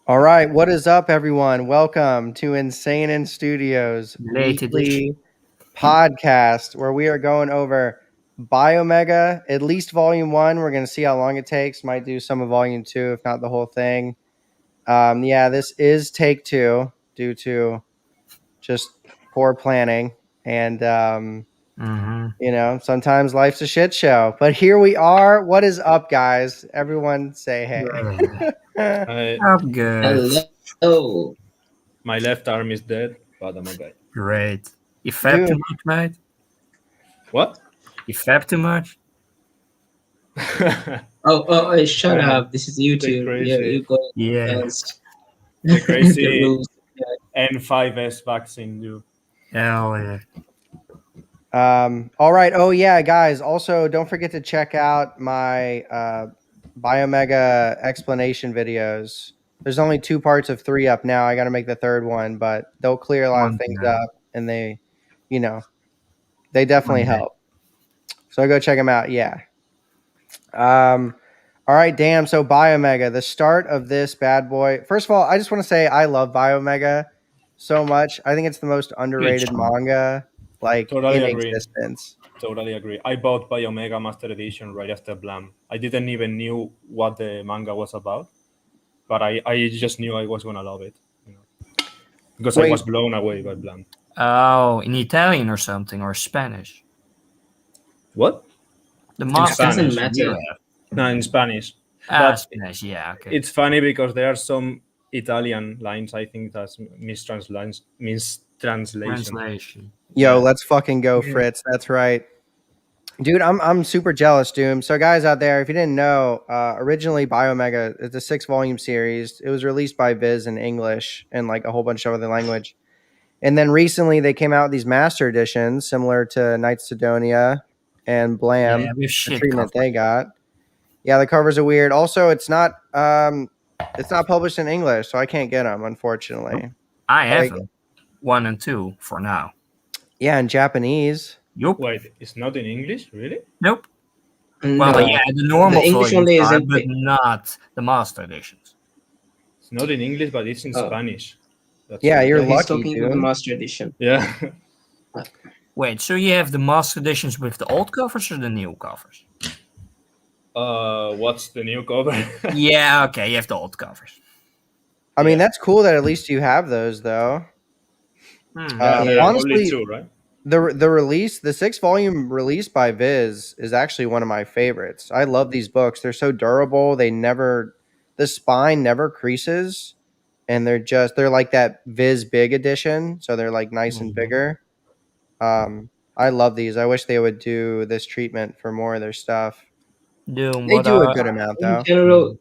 All right, what is up, everyone? Welcome to Inseinen Studios Late edition. weekly podcast where we are going over Biomega, at least Volume One. We're going to see how long it takes. Might do some of Volume Two, if not the whole thing. Yeah, this is take two due to just poor planning, and sometimes life's a shit show. But here we are. What is up, guys? Everyone, say hey. I, I'm good. Hello. my left arm is dead, but I'm okay. Great. You fab too Dude. much, mate? What? You fab too much? Shut Uh, up. This is YouTube. crazy- You go Yeah. against The the crazy rules. N5S vaccine, dude. Hell yeah. All right. Oh yeah, guys. Also, don't forget to check out my Biomega explanation videos. There's only 2 parts of 3 up now. I got to make the third one, but they'll clear a lot of One things day. up, and they definitely One day. help. So go check them out. Yeah. All right. Damn. So Biomega, the start of this bad boy. First of all, I just want to say I love Biomega so much. I think it's the most underrated job. manga Totally in agree. existence. Totally agree. I bought Biomega Master Edition right after Blam. I didn't even knew what the manga was about, but I just knew I was gonna love it, because I Wait. was blown away by Blam. Oh, in Italian or something, or Spanish. What? The It master doesn't edition you matter. have. No, in Spanish. But Spanish, yeah, okay. it's funny because there are some Italian lines. I think that's mistranslation. Translation. Yo, Yeah. let's fucking go, Fritz. That's right. Dude, I'm super jealous, Doom. So, guys out there, if you didn't know, originally Biomega is a 6-volume series. It was released by Viz in English and like a whole bunch of other language. And then recently they came out with these master editions, similar to Knights Sidonia and Blam. Yeah, with The shit treatment cover. they got. Yeah, the covers are weird. Also, it's not published in English, so I can't get them, unfortunately. I have Like- them. 1 and 2 for now. Yeah, in Japanese. Yup. Wait, it's not in English, really? Nope. No, Well, yeah, the normal the English volumes only is are, in but not the master editions. It's not in English, but it's in Oh. Spanish. That's Yeah, weird. you're no, he's lucky, talking about the dude. Master Edition. Yeah. Wait, so you have the master editions with the old covers or the new covers? What's the new cover? Yeah, okay, you have the old covers. I mean, Yeah. that's cool that at least you have those, though. Yeah, there are honestly, only 2, right? the release, the 6-volume release by Viz is actually one of my favorites. I love these books. They're so durable. The spine never creases, and they're like that Viz Big edition, so they're like nice and Mhm. bigger. I love these. I wish they would do this treatment for more of their stuff. Doom, They what do a are good amount, In though. general,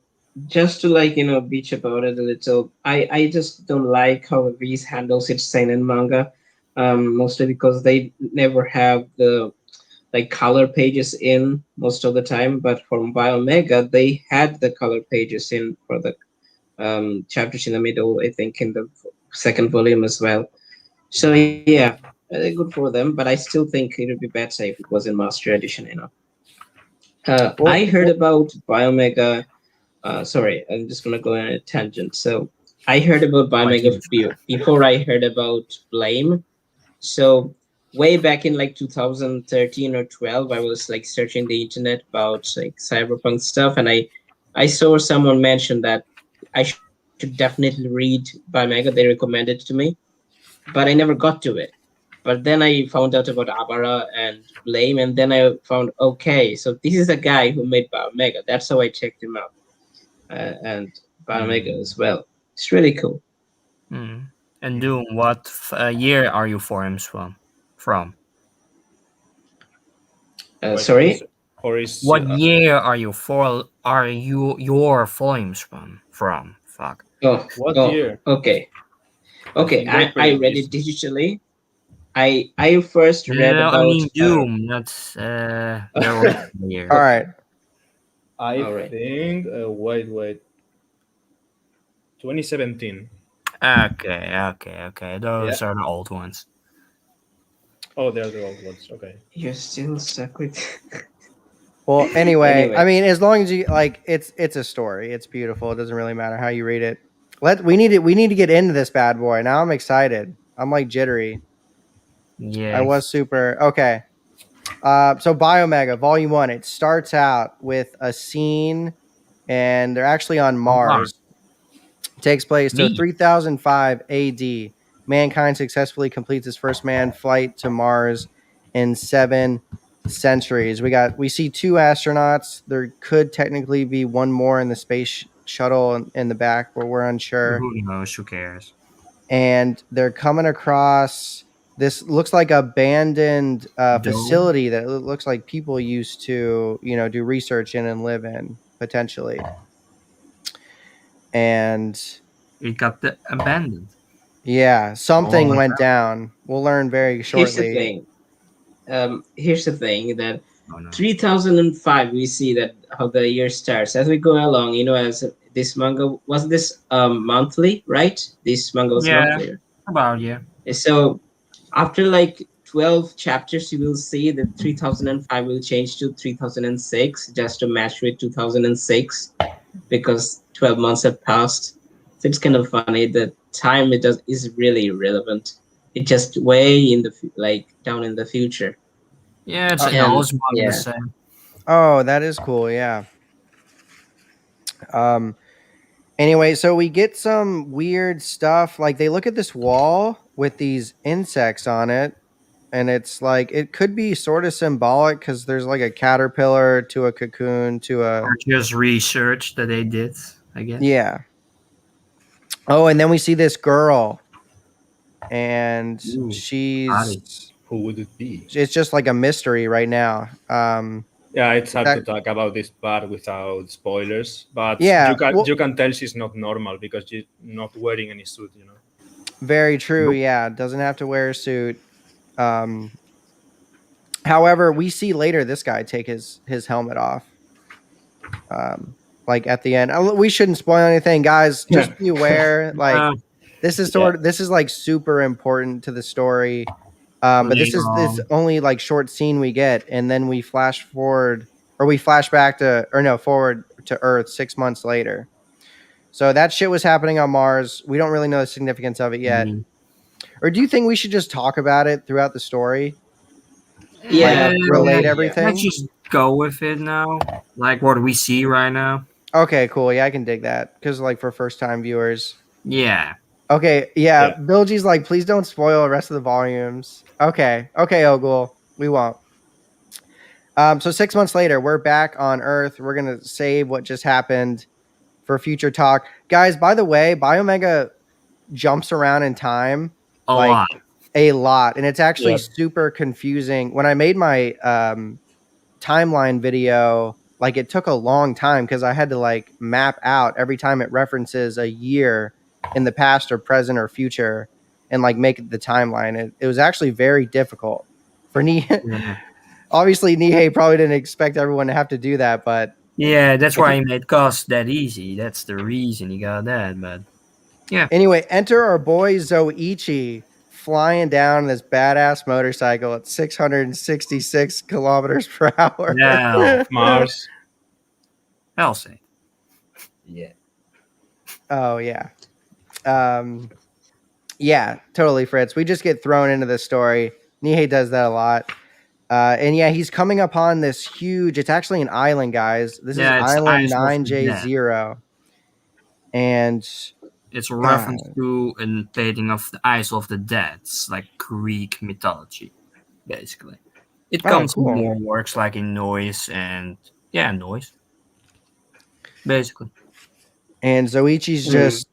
just to bitch about it a little, I just don't like how Viz handles its seinen manga. Mostly because they never have the color pages in most of the time, but from Biomega they had the color pages in for the chapters in the middle, I think in the second volume as well. So yeah, good for them, but I still think it would be better if it was in Master Edition. I heard about Biomega. Sorry, I'm just gonna go on a tangent. So I heard about Biomega before I heard about Blame. So way back in 2013 or 12, I was searching the internet about cyberpunk stuff, and I saw someone mention that I should definitely read Biomega. They recommended it to me, but I never got to it. But then I found out about Abara and Blame, and then I found, okay, so this is a guy who made Biomega. That's how I checked him out, and Biomega as well. It's really cool. And Doom, what year are you forums from? Sorry? What year are your volumes from? Fuck. What year? Okay. In Great I read Britain, it digitally. I first read about. I mean Doom. That's the year. All right. I think. Wait. 2017. Okay. Those are the old ones. Oh, they're the old ones. Okay. You're still stuck with. Well, anyway, I mean, as long as you it's a story. It's beautiful. It doesn't really matter how you read it. We need to get into this bad boy. Now I'm excited. I'm like jittery. Yeah. I was super okay. So Biomega Volume One. It starts out with a scene, and they're actually on Mars. Takes place so Neat. 3005 AD. Mankind successfully completes its first manned flight to Mars in 7 centuries. We see 2 astronauts. There could technically be one more in the space shuttle in the back, but we're unsure. Who knows? Who cares? And they're coming across this looks like abandoned Dome? facility that looks like people used to do research in and live in potentially. And It got abandoned. yeah, something Oh, went down. We'll learn very Here's the shortly. thing. Here's the thing that Oh, no. 3005 we see that how the year starts as we go along. As this manga was this monthly, right? This manga was Yeah. monthly. About yeah. So after like 12 chapters, you will see that 3005 will change to 3006 just to match with 2006 because 12 months have passed. So it's kind of funny. The time is really irrelevant. It's just way in the down in the future. Yeah, it's And, always the yeah. same. Oh, that is cool. Yeah. Anyway, so we get some weird stuff. Like they look at this wall with these insects on it, and it's like it could be sort of symbolic because there's like a caterpillar to a cocoon to a Or just research that they did, I guess. yeah. Oh, and then we see this girl, and Ooh, she's body. Who would it be? it's just like a mystery right now. Yeah, it's hard That- to talk about this part without spoilers, but Yeah, well- you can tell she's not normal because she's not wearing any suit. Very true. Nope. Yeah, doesn't have to wear a suit. However, we see later this guy take his helmet off. Like at the end, we shouldn't spoil anything, guys. Just be aware. Like this is this is like super important to the story. But this is this only like short scene we get, and then we flash forward or we flash back to forward to Earth 6 months later. So that shit was happening on Mars. We don't really know the significance of it yet. Or do you think we should just talk about it throughout the story? Yeah, Like, relate yeah. everything? Let's just go with it now. Like what we see right now. Okay, cool. Yeah, I can dig that. Because, like, for first-time viewers. Yeah. Okay, yeah. Bilgee's like, please don't spoil the rest of the volumes. Okay, Ogul. We won't. So 6 months later, we're back on Earth. We're going to save what just happened for future talk. Guys, by the way, Biomega jumps around in time. A lot. A lot. And it's actually super confusing. When I made my timeline video, like it took a long time because I had to like map out every time it references a year in the past or present or future and like make the timeline. It was actually very difficult for Nihei. Yeah. Obviously, Nihei probably didn't expect everyone to have to do that, but yeah, that's why he made cost that easy. That's the reason he got that. But yeah. Anyway, enter our boy Zoichi flying down this badass motorcycle at 666 kilometers per hour. Yeah, Mars. I'll say. Yeah. Oh yeah. Yeah, totally, Fritz. We just get thrown into the story. Nihei does that a lot. And yeah, he's coming upon this huge, it's actually an island, guys. This is Island 9J0. And it's a reference to a painting of the Eyes of the Dead. It's like Greek mythology, basically. It comes in more works like in Noise and Noise. Basically. And Zoichi's just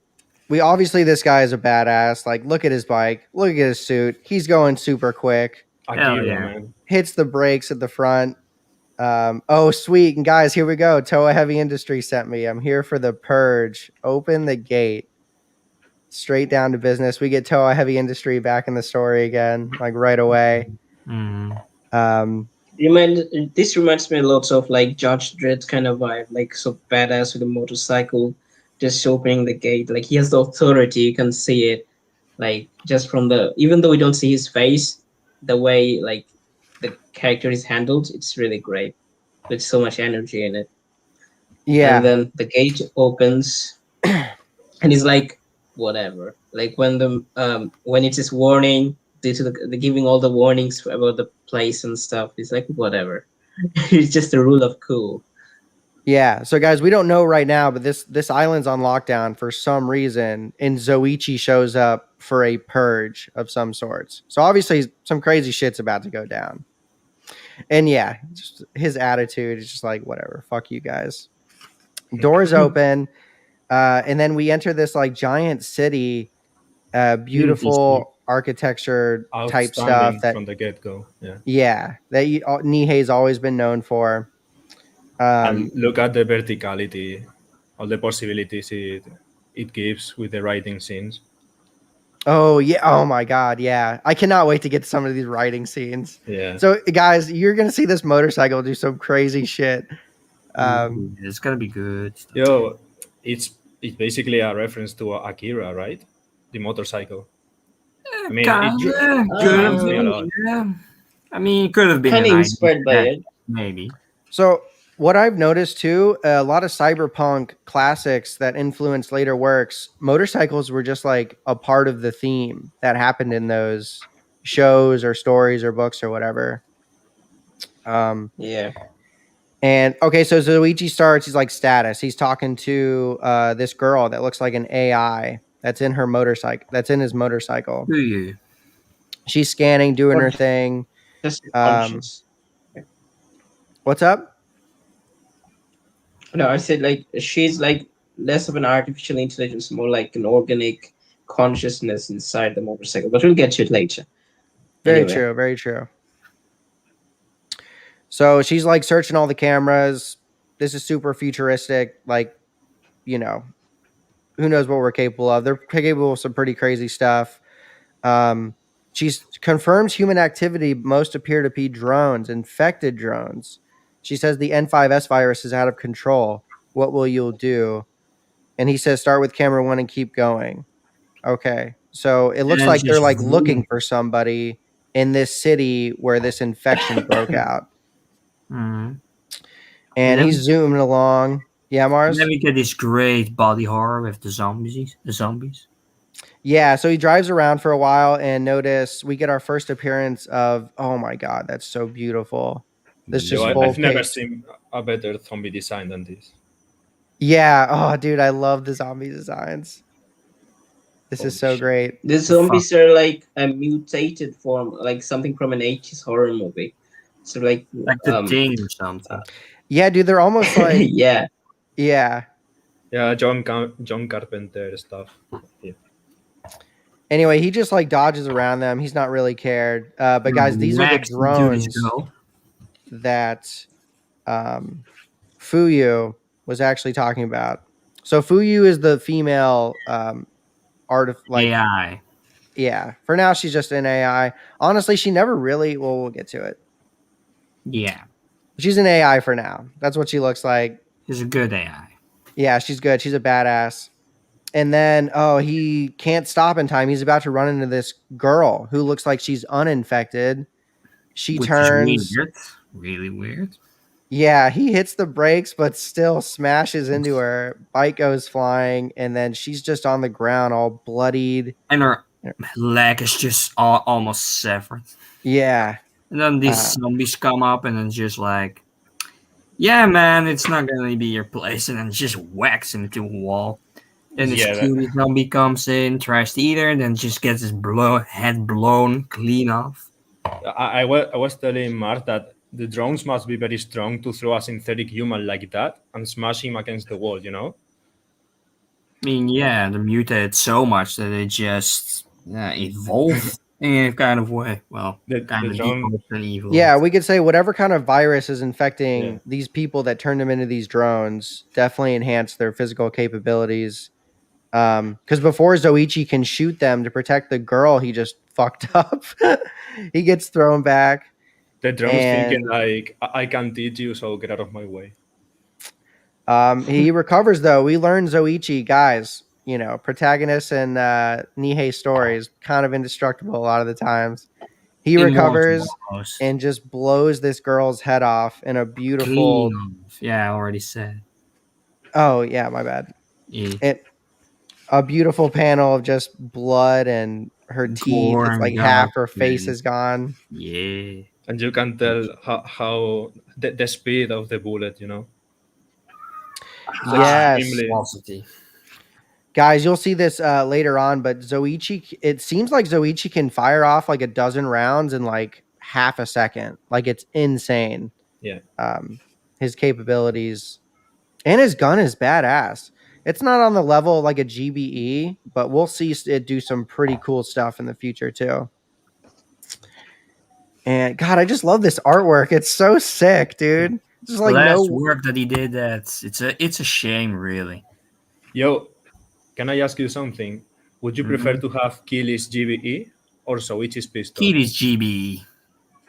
obviously this guy is a badass. Like, look at his bike, look at his suit. He's going super quick. Man. Hits the brakes at the front. Oh, sweet. And guys, here we go. Toa Heavy Industry sent me. I'm here for the purge. Open the gate. Straight down to business. We get Toa Heavy Industry back in the story again, like right away. This reminds me a lot of like Judge Dredd kind of vibe, like so badass with a motorcycle, just opening the gate. Like he has the authority, you can see it. Like just from even though we don't see his face, the way like the character is handled, it's really great. With so much energy in it. Yeah. And then the gate opens and he's like whatever. Like when it is warning, due to the giving all the warnings about the place and stuff, it's like whatever. It's just a rule of cool. Yeah. So guys, we don't know right now, but this island's on lockdown for some reason, and Zoichi shows up for a purge of some sorts. So obviously some crazy shit's about to go down. And yeah, just his attitude is just like whatever. Fuck you guys. Doors open, and then we enter this like giant city, beautiful architecture type stuff Outstanding that from the get-go. that Nihei's always been known for. And look at the verticality, all the possibilities it gives with the writing scenes. Oh yeah! Oh my god! Yeah, I cannot wait to get to some of these writing scenes. Yeah. So guys, you're gonna see this motorcycle do some crazy shit. It's gonna be good. Yo, it's basically a reference to Akira, right? The motorcycle. I mean, Yeah. I mean, it could have been kind of inspired by it, maybe. So what I've noticed too, a lot of cyberpunk classics that influenced later works, motorcycles were just like a part of the theme that happened in those shows or stories or books or whatever. Yeah. And okay, so Zoichi starts. He's like status. He's talking to this girl that looks like an AI that's in her motorcycle. That's in his motorcycle. Do you? She's scanning, doing her thing. Just conscious. What's up? No, I said like she's like less of an artificial intelligence, more like an organic consciousness inside the motorcycle. But we'll get to it later. Very Anyway. true. Very true. So she's like searching all the cameras. This is super futuristic. Like, you know, who knows what we're capable of? They're capable of some pretty crazy stuff. She's confirms human activity most appear to be drones, infected drones. She says the N5S virus is out of control. What will you do? And he says start with camera 1 and keep going. Okay. So it looks like they're like looking for somebody in this city where this infection broke out. Mm-hmm. And he's zooming along. Yeah, Mars? And then we get this great body horror with the zombies. Yeah, so he drives around for a while and notice we get our first appearance of, oh my god, that's so beautiful. This just I've never seen a better zombie design than this. Yeah, oh dude, I love the zombie designs. This is so great. The zombies are like a mutated form, like something from an 80s horror movie. So like the Thing or something. Yeah, dude, they're almost like yeah. John Carpenter stuff. Yeah. Anyway, he just like dodges around them. He's not really cared. But guys, these are the drones that Fuyu was actually talking about. So Fuyu is the female AI. Yeah, for now she's just an AI. Honestly, she never really. Well, we'll get to it. Yeah, she's an AI for now. That's what she looks like. She's a good AI. Yeah, she's good. She's a badass. And then, he can't stop in time. He's about to run into this girl who looks like she's uninfected. Which turns is really weird. Yeah, he hits the brakes, but still smashes into her. Bike goes flying, and then she's just on the ground, all bloodied. And her leg is just almost severed. Yeah. And then these zombies come up, and then just like, yeah, man, it's not gonna be your place, and then just whacks him into a wall. Then this cutie zombie comes in, tries to eat her, and then just gets his head blown clean off. I was telling Mark that the drones must be very strong to throw a synthetic human like that and smash him against the wall, you know? I mean, yeah, they're mutated so much that they just evolve in a kind of way. Well, kind of evil. Yeah, we could say whatever kind of virus is infecting these people that turned them into these drones definitely enhanced their physical capabilities. Because before Zoichi can shoot them to protect the girl, he just fucked up. He gets thrown back. The drone's thinking like, I can teach you, so get out of my way. He recovers though. We learn Zoichi, guys, protagonists in Nihei stories, kind of indestructible a lot of the times. He recovers and just blows this girl's head off in a beautiful. Yeah, I already said. Oh yeah, my bad. a beautiful panel of just blood and her teeth. Gore It's and like half her guts, face man. is gone. Yeah. And you can tell how the speed of the bullet, It's Yes. extremely. Velocity. Guys, you'll see this later on, but Zoichi, it seems like Zoichi can fire off like a dozen rounds in like half a second. Like it's insane. Yeah. His capabilities and his gun is badass. It's not on the level of like a GBE, but we'll see it do some pretty cool stuff in the future too. And God, I just love this artwork. It's so sick, dude. It's just like Last no work that he did, it's a shame, really. Yo, can I ask you something? Would you prefer to have Killy's GBE or Soichi's pistol? Killy's GBE.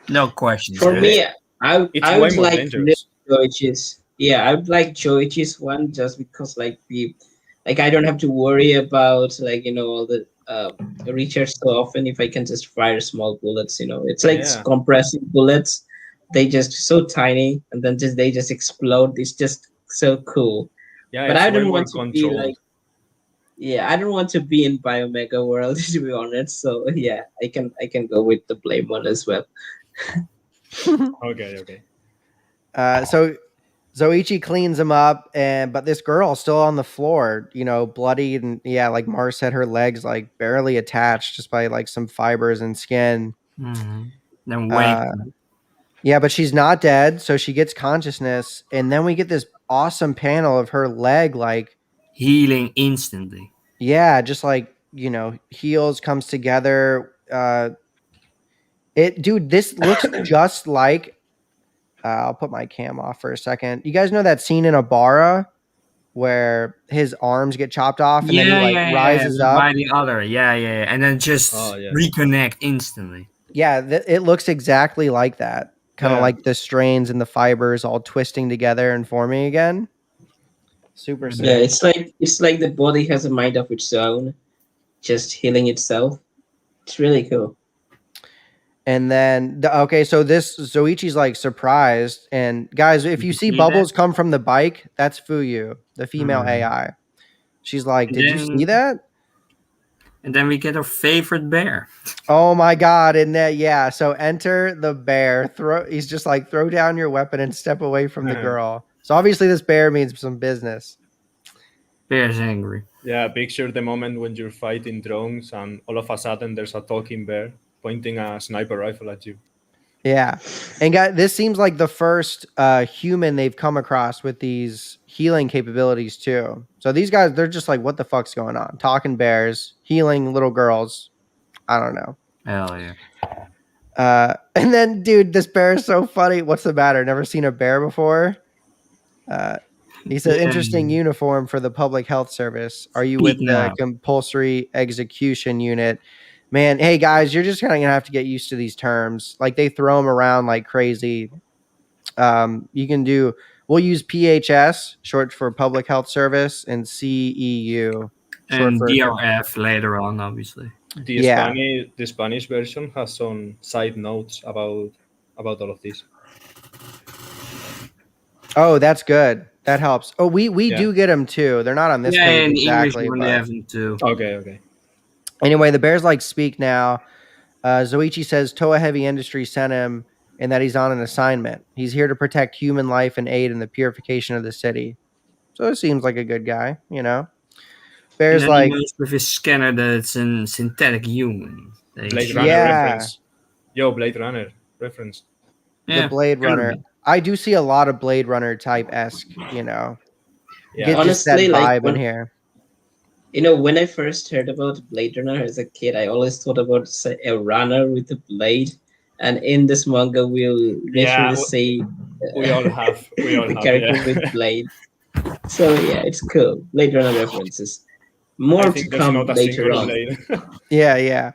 No questions. For me, It's I way would more like dangerous. Joichi's. Yeah, I would like Joichi's one just because like I don't have to worry about all the recharge so often if I can just fire small bullets. It's like Yeah. compressing bullets. They just so tiny and then they just explode. It's just so cool. Yeah, But it's I way don't more want to be controlled. like I don't want to be in Biomega world to be honest. So yeah, I can go with the blame one as well. Okay. so Zoichi cleans him up, but this girl's still on the floor, bloodied, and like Mars said, her legs like barely attached just by like some fibers and skin. Mm-hmm. Then wake. Yeah, but she's not dead, so she gets consciousness, and then we get this awesome panel of her leg like healing instantly. Yeah, just like heals, comes together. This looks just like. I'll put my cam off for a second. You guys know that scene in Abara where his arms get chopped off and then he rises up by the other, and then just reconnect instantly. Yeah, it looks exactly like that. Kind of like the strains and the fibers all twisting together and forming again. Super sick. Yeah, it's like the body has a mind of its own, just healing itself. It's really cool. And then so this Zoichi's like surprised, and guys, if you see bubbles come from the bike, that's Fuyu, the female AI. She's like, "Did you see that?" And then we get our favorite bear. Oh my god! And that so enter the bear. He's just like, throw down your weapon and step away from the girl. So obviously this bear means some business. Bear's angry. Yeah, picture the moment when you're fighting drones and all of a sudden there's a talking bear pointing a sniper rifle at you. Yeah. And guys, this seems like the first human they've come across with these healing capabilities too. So these guys, they're just like, what the fuck's going on? Talking bears, healing little girls. I don't know. Hell yeah. And then, dude, this bear is so funny. What's the matter? Never seen a bear before? He said, interesting uniform for the public health service. Are you with the compulsory execution unit? Man, hey guys, you're just kind of gonna have to get used to these terms. Like they throw them around like crazy. We'll use PHS, short for public health service, and CEU, and DRF later on, obviously. The Spanish version has some side notes about all of this. Oh, that's good. That helps. Oh, we do get them too. They're not on this page exactly. English, they have them too. Okay. Anyway, the bears like speak now. Zoichi says Toa Heavy Industry sent him and that he's on an assignment. He's here to protect human life and aid in the purification of the city. So it seems like a good guy, Bears and like he knows with his scanner that it's a synthetic human. Blade Runner reference. Yo, Blade Runner reference. The Blade Runner. I do see a lot of Blade Runner type-esque, Yeah. Get honestly, just that vibe like in here. When I first heard about Blade Runner as a kid, I always thought about a runner with a blade. And in this manga, we'll literally see we all have the character with blade. So yeah, it's cool. Blade Runner references. More to come later on. Yeah.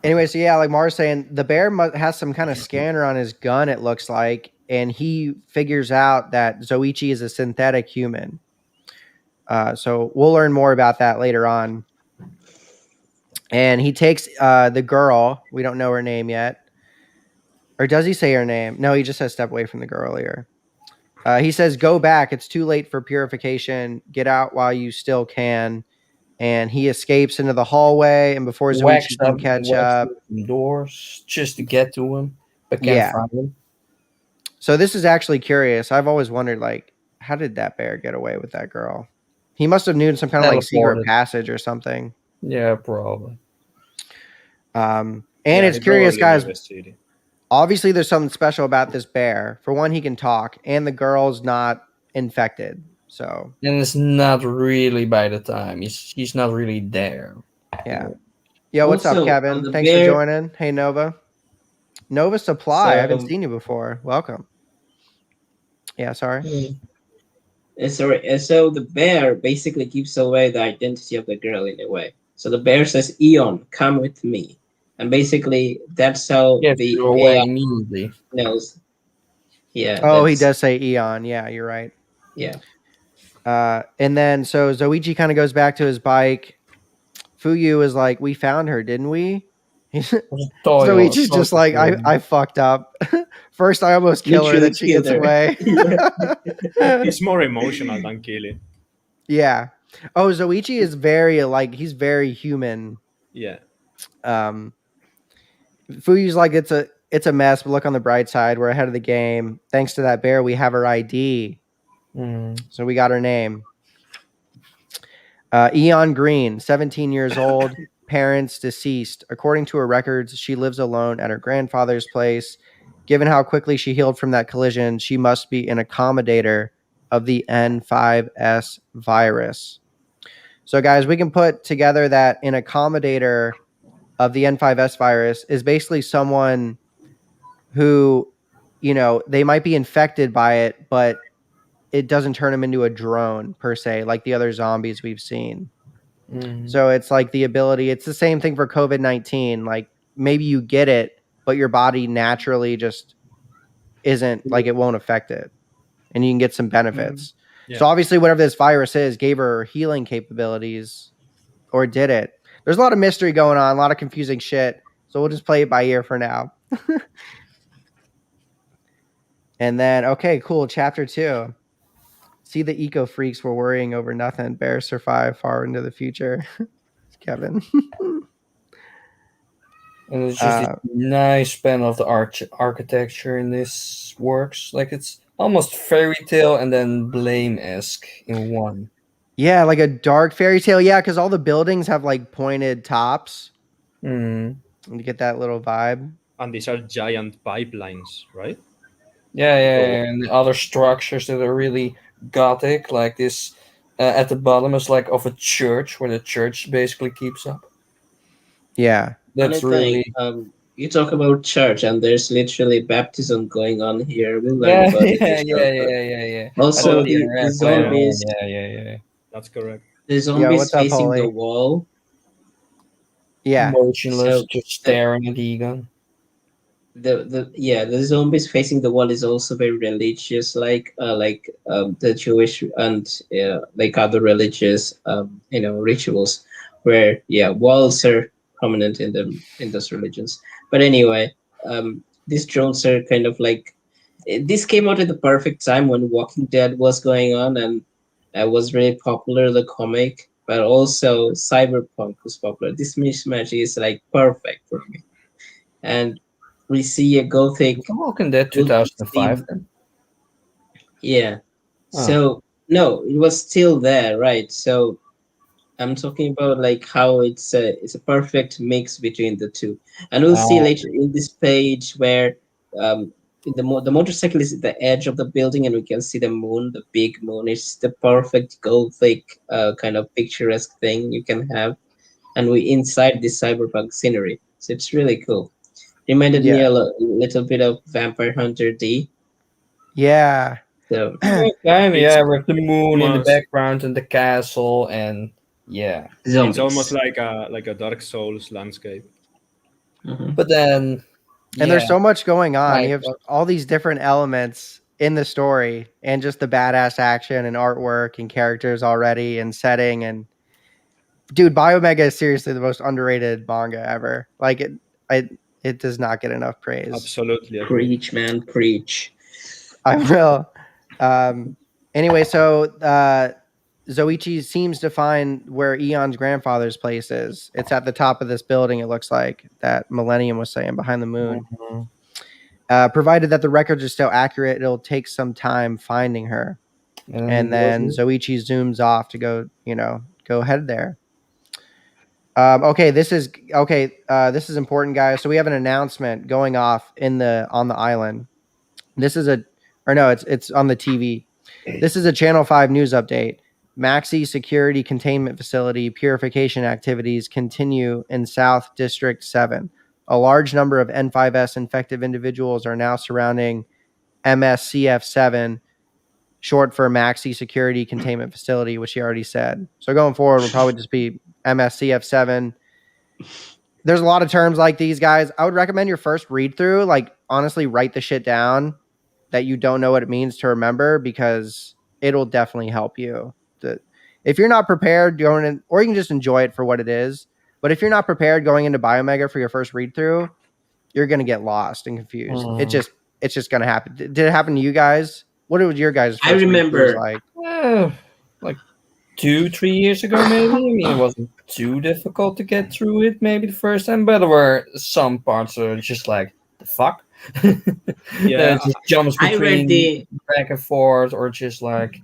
Anyway, so like Mars saying, the bear has some kind of scanner on his gun, it looks like, and he figures out that Zoichi is a synthetic human. So we'll learn more about that later on. And he takes the girl. We don't know her name yet. Or does he say her name? No, he just says step away from the girl here. He says, "Go back. It's too late for purification. Get out while you still can." And he escapes into the hallway, and before Zoichi can catch up, doors just to get to him, but can't find him. So this is actually curious. I've always wondered, like, how did that bear get away with that girl? He must have known some kind of like secret passage or something. Yeah, probably. And it's curious, guys. Obviously, there's something special about this bear. For one, he can talk, and the girl's not infected. So, and it's not really by the time he's not really there. Yeah. Yo, what's up, Kevin? Thanks for joining. Hey, Nova. Nova Supply. I haven't seen you before. Welcome. Yeah, sorry. Sorry. So the bear basically gives away the identity of the girl in a way. So the bear says, "Eon, come with me," and basically that's how the AI immediately knows. Yeah. Oh, he does say Eon. Yeah, you're right. Yeah. And then so Zoichi kind of goes back to his bike. Fuyu is like, "We found her, didn't we?" Zoichi's just like, I fucked up. First, I almost kill her, then she gets away. He's more emotional than killing. Yeah. Oh, Zoichi is very he's very human. Yeah. Fuyu's like, it's a mess, but look on the bright side. We're ahead of the game. Thanks to that bear, we have her ID. So we got her name. Eon Green, 17 years old, parents deceased. According to her records, she lives alone at her grandfather's place. Given how quickly she healed from that collision, she must be an accommodator of the N5S virus. So, guys, we can put together that an accommodator of the N5S virus is basically someone who, they might be infected by it, but it doesn't turn them into a drone per se, like the other zombies we've seen. So it's like the ability, it's the same thing for COVID-19. Like maybe you get it, but your body naturally just isn't like, it won't affect it. And you can get some benefits. Yeah. So obviously whatever this virus is gave her healing capabilities, or did it? There's a lot of mystery going on, a lot of confusing shit. So we'll just play it by ear for now. And then, okay, cool. Chapter 2. See, the eco freaks were worrying over nothing. Bears survive far into the future. Kevin. And it's just a nice span of the architecture in this works. Like it's almost fairy tale and then Blame-esque in one. Yeah, like a dark fairy tale. Yeah, because all the buildings have like pointed tops. And you get that little vibe. And these are giant pipelines, right? Yeah, and the other structures that are really gothic, like this at the bottom is like of a church, where the church basically keeps up. Yeah, that's really. You talk about church, and there's literally baptism going on here. We'll learn about it. Also, the zombies. Yeah. That's correct. The zombies facing the wall. Yeah, motionless, just staring at Egon. The zombies facing the wall is also very religious, like the Jewish and like other religious rituals, where walls are prominent in those religions. But anyway, these drones are kind of like, this came out at the perfect time when Walking Dead was going on and was really popular, the comic, but also Cyberpunk was popular. This mismatch is like perfect for me. And we see a gothic. Walking Dead 2005 then? Yeah. So no, it was still there, right? So I'm talking about like how it's a perfect mix between the two, and we'll see later in this page where the motorcycle is at the edge of the building, and we can see the moon, the big moon. It's the perfect gothic kind of picturesque thing you can have, and we inside this cyberpunk scenery. So it's really cool. Reminded me a little bit of Vampire Hunter D. Yeah. So with the moon in the background and the castle, and it's almost like a Dark Souls landscape. But then, and there's so much going on. You have all these different elements in the story, and just the badass action and artwork and characters already, and setting. And dude, Biomega is seriously the most underrated manga ever. Like it does not get enough praise. Absolutely. Preach, man, preach. I will. Anyway, so Zoichi seems to find where Eon's grandfather's place is. It's at the top of this building, it looks like, that Millennium was saying, behind the moon. Provided that the records are still accurate, it'll take some time finding her. And then Zoichi zooms off to go head there. This is important, guys. So we have an announcement going off on the island. It's on the TV. This is a Channel 5 news update. Maxi Security Containment Facility purification activities continue in South District 7. A large number of N5S infected individuals are now surrounding MSCF7, short for Maxi Security Containment Facility, which he already said. So going forward, will probably just be MSCF7. There's a lot of terms like these, guys. I would recommend your first read through, like, honestly, write the shit down that you don't know what it means to remember, because it'll definitely help you. If you're not prepared going in, or you can just enjoy it for what it is. But if you're not prepared going into Biomega for your first read through, you're going to get lost and confused. It's just going to happen. Did it happen to you guys? What was your guys' first I remember like? Like 2-3 years ago, maybe. I mean, it wasn't too difficult to get through it, maybe the first time, but there were some parts that are just like, the fuck? Yeah, it just jumps between back and forth, or just like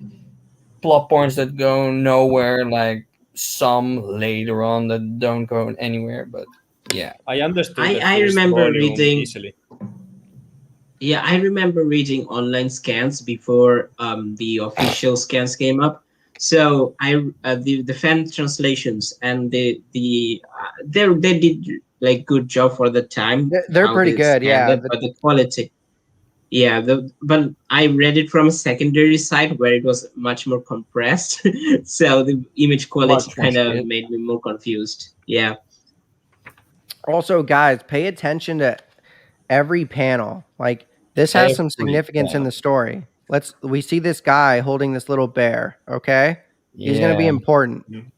plot points that go nowhere, like some later on that don't go anywhere. But yeah, I understood. I remember reading easily. Yeah, I remember reading online scans before the official scans came up. So the fan translations, and they did like good job for the time. They're pretty good, yeah. But the quality, yeah. But I read it from a secondary site where it was much more compressed, so the image quality kind of made me more confused. Yeah. Also, guys, pay attention to every panel. Like, this has some significance in the story. We see this guy holding this little bear. Okay, he's going to be important.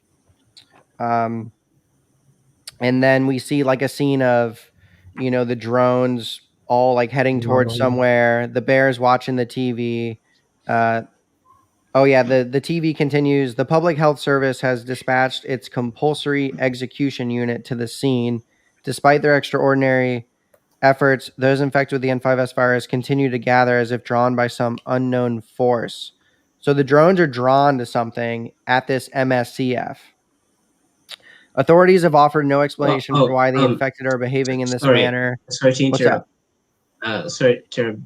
And then we see like a scene of, the drones all like heading towards somewhere. The bear's watching the TV. The TV continues. The Public Health Service has dispatched its compulsory execution unit to the scene. Despite their extraordinary efforts, those infected with the N5S virus continue to gather as if drawn by some unknown force. So the drones are drawn to something at this MSCF. Authorities have offered no explanation for why the infected are behaving in this manner. Sorry to interrupt.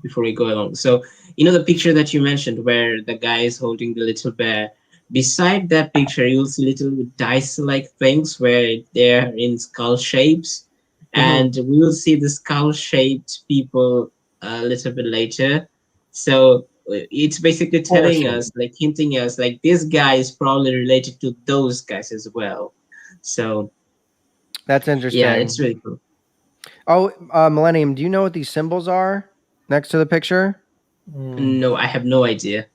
Before we go along. So, the picture that you mentioned where the guy is holding the little bear, beside that picture, you'll see little dice-like things where they're in skull shapes. And we will see the skull-shaped people a little bit later. So it's basically telling us, like hinting us, like this guy is probably related to those guys as well. So that's interesting. Yeah, it's really cool. Oh, Millennium, do you know what these symbols are next to the picture? No, I have no idea.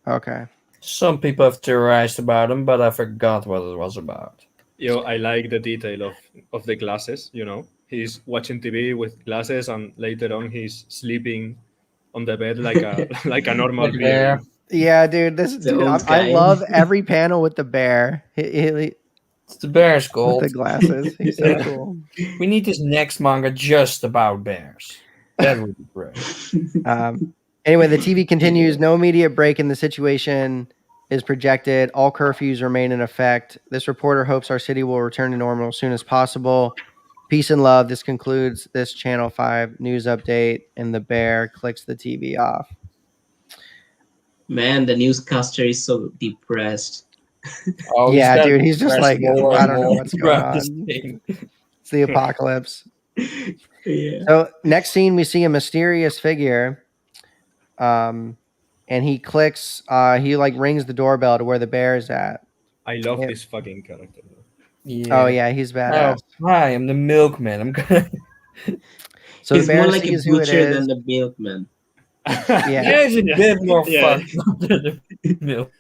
Okay. Some people have theorized about them, but I forgot what it was about. I like the detail of the glasses. He's watching TV with glasses, and later on he's sleeping on the bed like a normal bear. Yeah, dude. I love every panel with the bear. It's the bear's gold. With the glasses. He's so cool. We need this next manga just about bears. That would be great. Anyway, the TV continues. No immediate break in the situation is projected. All curfews remain in effect. This reporter hopes our city will return to normal as soon as possible. Peace and love. This concludes this Channel 5 news update, and the bear clicks the TV off. Man, the newscaster is so depressed. Yeah, dude, he's just like, I don't know what's going on. It's the apocalypse. Yeah. So next scene, we see a mysterious figure, and he clicks. He like rings the doorbell to where the bear is at. I love this fucking character. Yeah. Oh yeah, he's badass. Hi, I'm the milkman. I'm gonna. So he's more like a butcher than the milkman. Yeah, he's a bit more fun than the milk.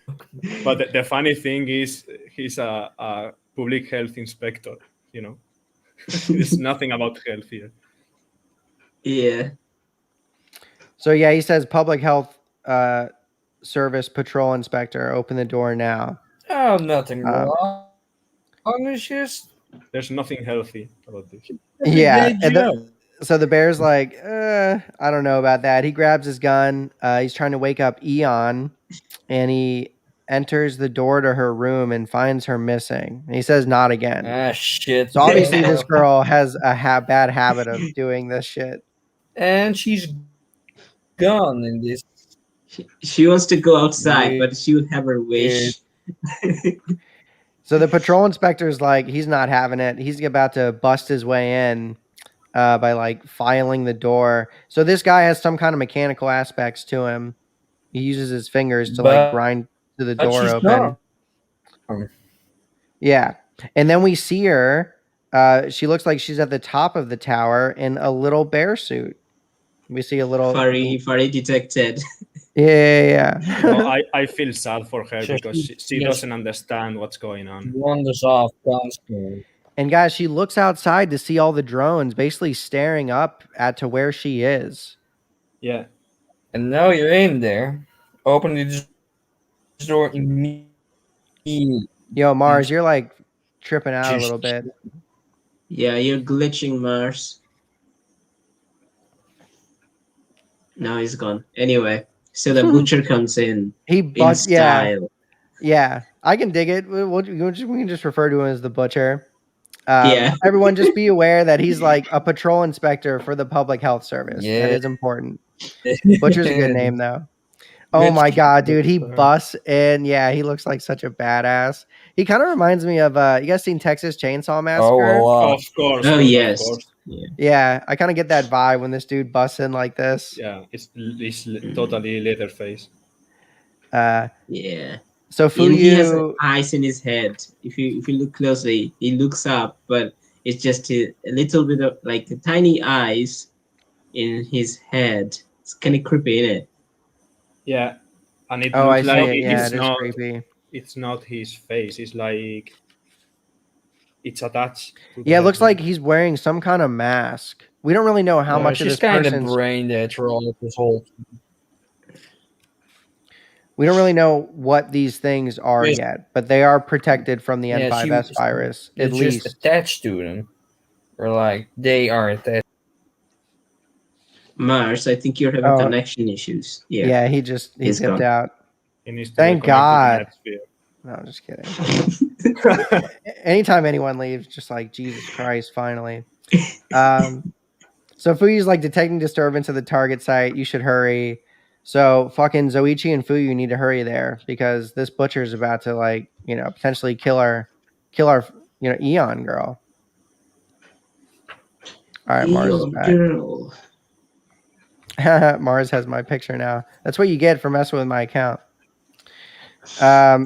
But the funny thing is, he's a public health inspector. There's nothing about health here. Yeah. So yeah, he says public health service patrol inspector. Open the door now. Oh, nothing wrong. It's just There's nothing healthy about this. Yeah, and so the bear's like, I don't know about that. He grabs his gun. He's trying to wake up Eon, and he enters the door to her room and finds her missing. And he says, "Not again." Ah, shit. So obviously, this girl has a bad habit of doing this shit. And she's gone in this. She wants to go outside, but she would have her wish. So the patrol inspector's like, he's not having it. He's about to bust his way in by like filing the door. So this guy has some kind of mechanical aspects to him. He uses his fingers to like grind to the door open. Yeah. And then we see her. She looks like she's at the top of the tower in a little bear suit. We see a little furry detected. Yeah. No, I feel sad for her because she doesn't understand what's going on. Wanders off constantly. And guys, she looks outside to see all the drones basically staring up to where she is. Yeah. And now you're in there. Open the door immediately. Yo, Mars, you're like tripping out a little bit. Yeah, you're glitching, Mars. Now he's gone. Anyway, so the butcher comes in. In style. Yeah, I can dig it. We can just refer to him as the butcher. Yeah. Everyone just be aware that he's like a patrol inspector for the public health service. Yeah. That is important. Butcher's a good name though. Oh my god, dude, he busts in. Yeah, he looks like such a badass. He kind of reminds me of you guys seen Texas Chainsaw Massacre? Oh, of course. Oh yes. Of course. Yeah, I kind of get that vibe when this dude busts in like this. Yeah, it's totally Leatherface. Yeah. So Fuyu, he has eyes in his head. If you look closely, he looks up, but it's just a little bit of like the tiny eyes in his head. It's kind of creepy, isn't it? Yeah, and it I looks see like it. Yeah, it's it is not. creepy. It's not his face. It's like it's attached. Yeah, it looks like he's wearing some kind of mask. We don't really know how much of this kind person's of brain dead for all of this whole. We don't really know what these things are yet, but they are protected from the N5S virus. At least just attached to them, or like they are attached. Mars, I think you're having connection issues. Yeah, he zipped out. Thank God. No, I'm just kidding. Anytime anyone leaves, just like Jesus Christ, finally. So Fuyu's like detecting disturbance at the target site. You should hurry. So fucking Zoichi and Fuyu need to hurry there because this butcher's about to like, potentially kill our, Eon girl. All right, Mars is back. Girl. Mars has my picture now. That's what you get for messing with my account.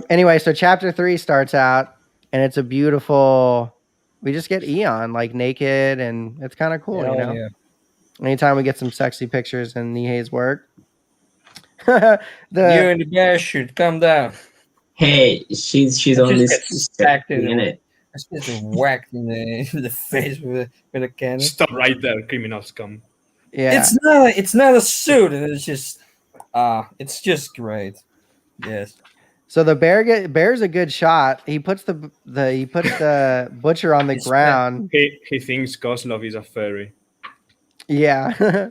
Anyway, so chapter 3 starts out and it's a beautiful, we just get Eon like naked and it's kind of cool, Yeah. Anytime we get some sexy pictures in Nihei's work. You and the bear should come down. Hey, she's only stacked in it. I just whacked in the face with a cannon. Stop right there, criminals come. Yeah, it's not a suit, and it's just great. Yes. So the bear's a good shot. He puts the butcher on the ground. He thinks Kozlov is a fairy. Yeah.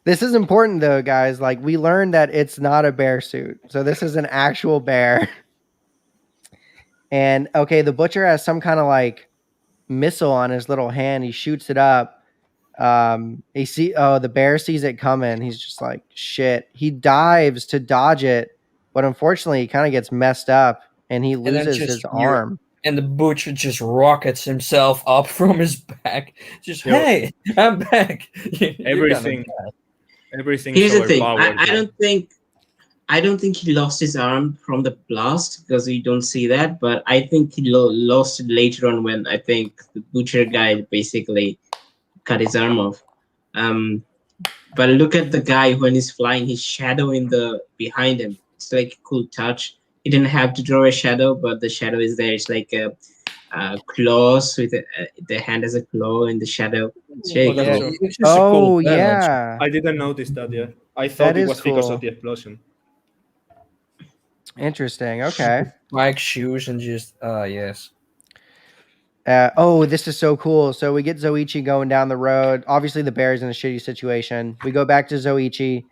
This is important though, guys. Like we learned that it's not a bear suit. So this is an actual bear. And okay, the butcher has some kind of like missile on his little hand. He shoots it up. The bear sees it coming. He's just like, shit. He dives to dodge it, but unfortunately he kind of gets messed up and he loses his arm. And the butcher just rockets himself up from his back. Just, hey, I'm back. Everything. Here's the thing. I don't think he lost his arm from the blast because we don't see that. But I think he lost it later on when I think the butcher guy basically cut his arm off. But look at the guy when he's flying. His shadow behind him. It's like a cool touch. He didn't have to draw a shadow, but the shadow is there. It's like a claws with the hand as a claw in the shadow. It's really cool. Yeah. I didn't notice that yet. I thought it was because of the explosion. Interesting. Okay. Mike shoes and just yes. This is so cool. So we get Zoichi going down the road. Obviously, the bear's in a shitty situation. We go back to Zoichi.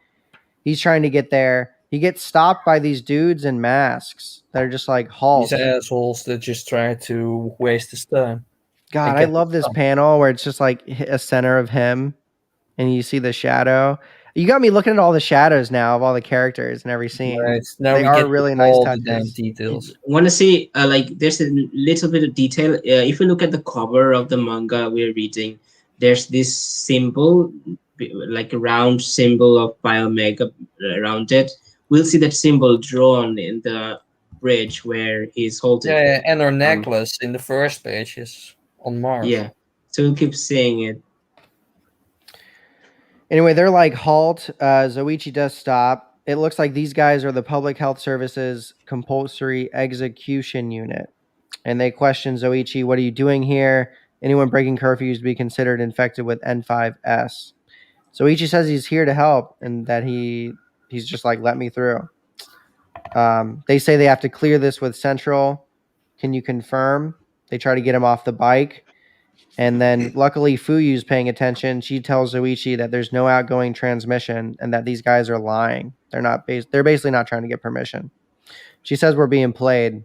He's trying to get there. He gets stopped by these dudes in masks that are just like, halt. These assholes that just try to waste his time. God, I love this panel where it's just like a center of him and you see the shadow. You got me looking at all the shadows now of all the characters in every scene. Right. Now they are really nice touches. The damn details. Want to see like there's a little bit of detail. If you look at the cover of the manga we're reading, there's this symbol, like a round symbol of Biomega around it. We'll see that symbol drawn in the bridge where he's holding. Yeah, and her necklace in the first page is on Mars. Yeah, so we'll keep seeing it. Anyway, they're like, halt. Zoichi does stop. It looks like these guys are the Public Health Service's compulsory execution unit. And they question Zoichi, what are you doing here? Anyone breaking curfews to be considered infected with N5S. Zoichi says he's here to help and that he's just like, let me through. They say they have to clear this with Central. Can you confirm? They try to get him off the bike. And then luckily Fuyu's paying attention. She tells Zoichi that there's no outgoing transmission and that these guys are lying. They're basically not trying to get permission. She says we're being played.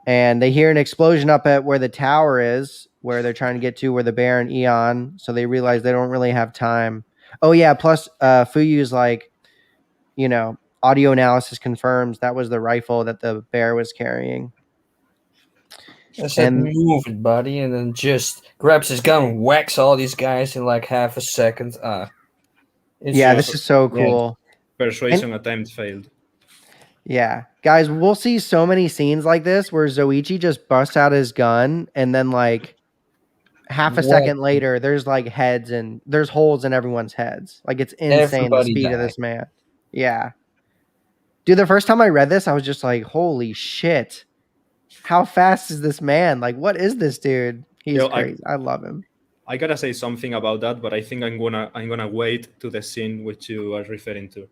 And they hear an explosion up at where the tower is, where they're trying to get to, where the bear and Eon. So they realize they don't really have time. Oh yeah, plus Fuyu's like, audio analysis confirms that was the rifle that the bear was carrying. I said, move it, buddy, and then just grabs his gun and whacks all these guys in like half a second. This is so cool. Persuasion attempt failed. Yeah. Guys, we'll see so many scenes like this where Zoichi just busts out his gun and then like half a second later, there's like heads and there's holes in everyone's heads. Like it's insane the speed of this man. Yeah. Dude, the first time I read this, I was just like, holy shit. How fast is this man? Like, what is this dude? He's crazy. I love him. I gotta say something about that, but I think I'm gonna wait to the scene which you are referring to.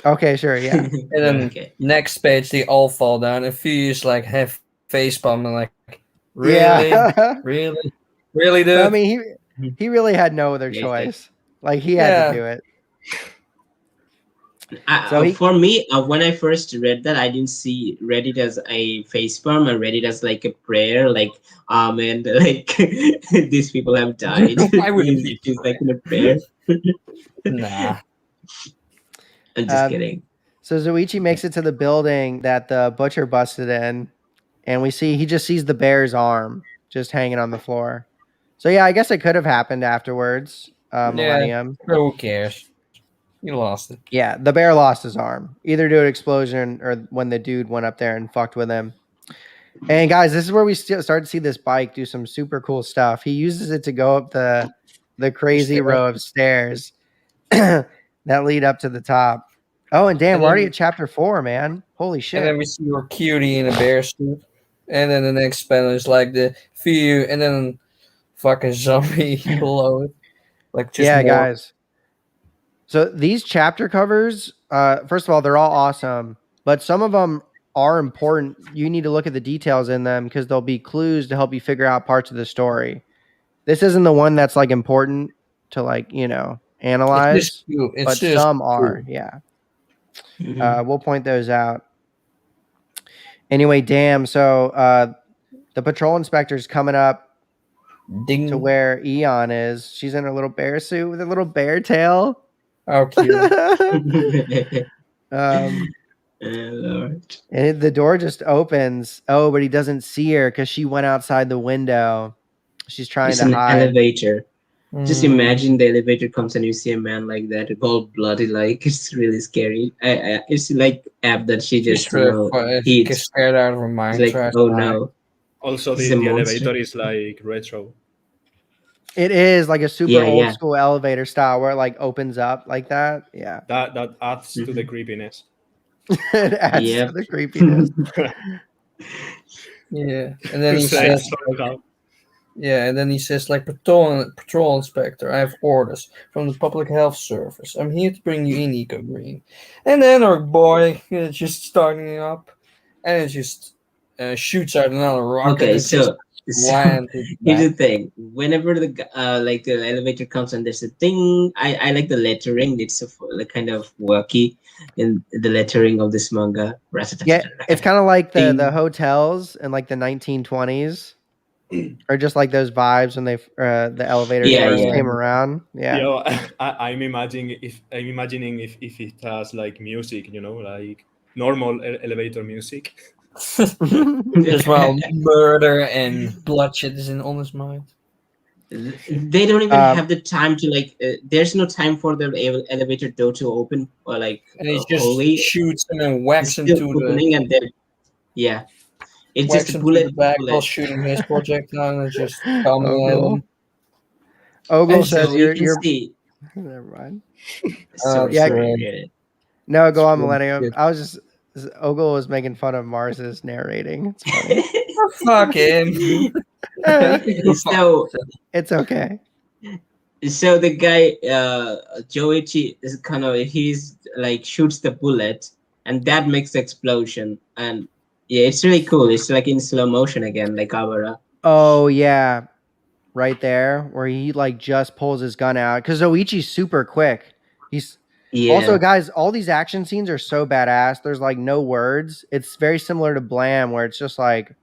Okay, sure, yeah. And then next page, they all fall down, and Fuyu's like have face palm and like, really, really, dude. I mean, he really had no other choice. Like he had to do it. For me, when I first read that, I didn't read it as a facepalm. I read it as like a prayer, like amen, like these people have died. I wouldn't be like in a prayer. Nah. I'm just kidding. So Zoichi makes it to the building that the butcher busted in, and he just sees the bear's arm just hanging on the floor. So yeah, I guess it could have happened afterwards. Millennium. Who cares? You lost it. Yeah, the bear lost his arm, either due to an explosion or when the dude went up there and fucked with him. And guys, this is where we start to see this bike do some super cool stuff. He uses it to go up the crazy row of stairs that lead up to the top. Oh, and damn, we're already at chapter 4, man. Holy shit. And then we see your cutie in a bear suit. And then the next panel is like the Fuyu and then fucking zombie below it. Like just guys. So these chapter covers, first of all, they're all awesome, but some of them are important. You need to look at the details in them because there'll be clues to help you figure out parts of the story. This isn't the one that's like important to like, analyze, but some are. Yeah. Mm-hmm. We'll point those out. Anyway, damn. So the patrol inspector's coming up to where Eon is. She's in her little bear suit with a little bear tail. Oh, cute. And the door just opens. Oh, but he doesn't see her because she went outside the window. She's trying to hide. Elevator. Just imagine the elevator comes and you see a man like that, all bloody. Like it's really scary. It's like app that she just gets scared out of her mind. Like, oh no. Also, the elevator is like retro. It is like a super old school elevator style where it like opens up like that. Yeah. That adds to the creepiness. It adds to the creepiness. Yeah. And then he says Yeah, and then he says like patrol inspector, I have orders from the public health service. I'm here to bring you in, Eco Green. And then our boy just starting up, and it just shoots out another rocket. Okay, And just so lands it here's back. the thing. Whenever like the elevator comes and there's a thing, I like the lettering. It's like kind of quirky in the lettering of this manga. Yeah, it's kind of like the Ding. hotels in like the 1920s, or just like those vibes when they the elevators Yeah, first yeah. came around. Yeah. Yo, I'm imagining if it has like music, like normal elevator music. Just while murder and bloodshed is on his mind. They don't even have the time to like. There's no time for the elevator door to open or like And he just wholly. shoots him and It's whacks him still to opening, and then yeah, it's whacks just a him to the bullet. back while shooting his projectile and just coming at Ogle. him. Ogle And says so you you're can see. Never mind. Sorry, yeah, sorry, get it. No, go on, Good, Millennium. good. I was just Ogle was making fun of Mars's narrating. It's funny. Fuck him. So It's okay. so the guy Joichi is kind of he's like shoots the bullet and that makes the explosion, and yeah, it's really cool. It's like in slow motion again, like Avara. Oh yeah, right there where he like just pulls his gun out because Zoichi's super quick. He's also, Yeah, guys, all these action scenes are so badass. There's like no words. It's very similar to Blam where it's just like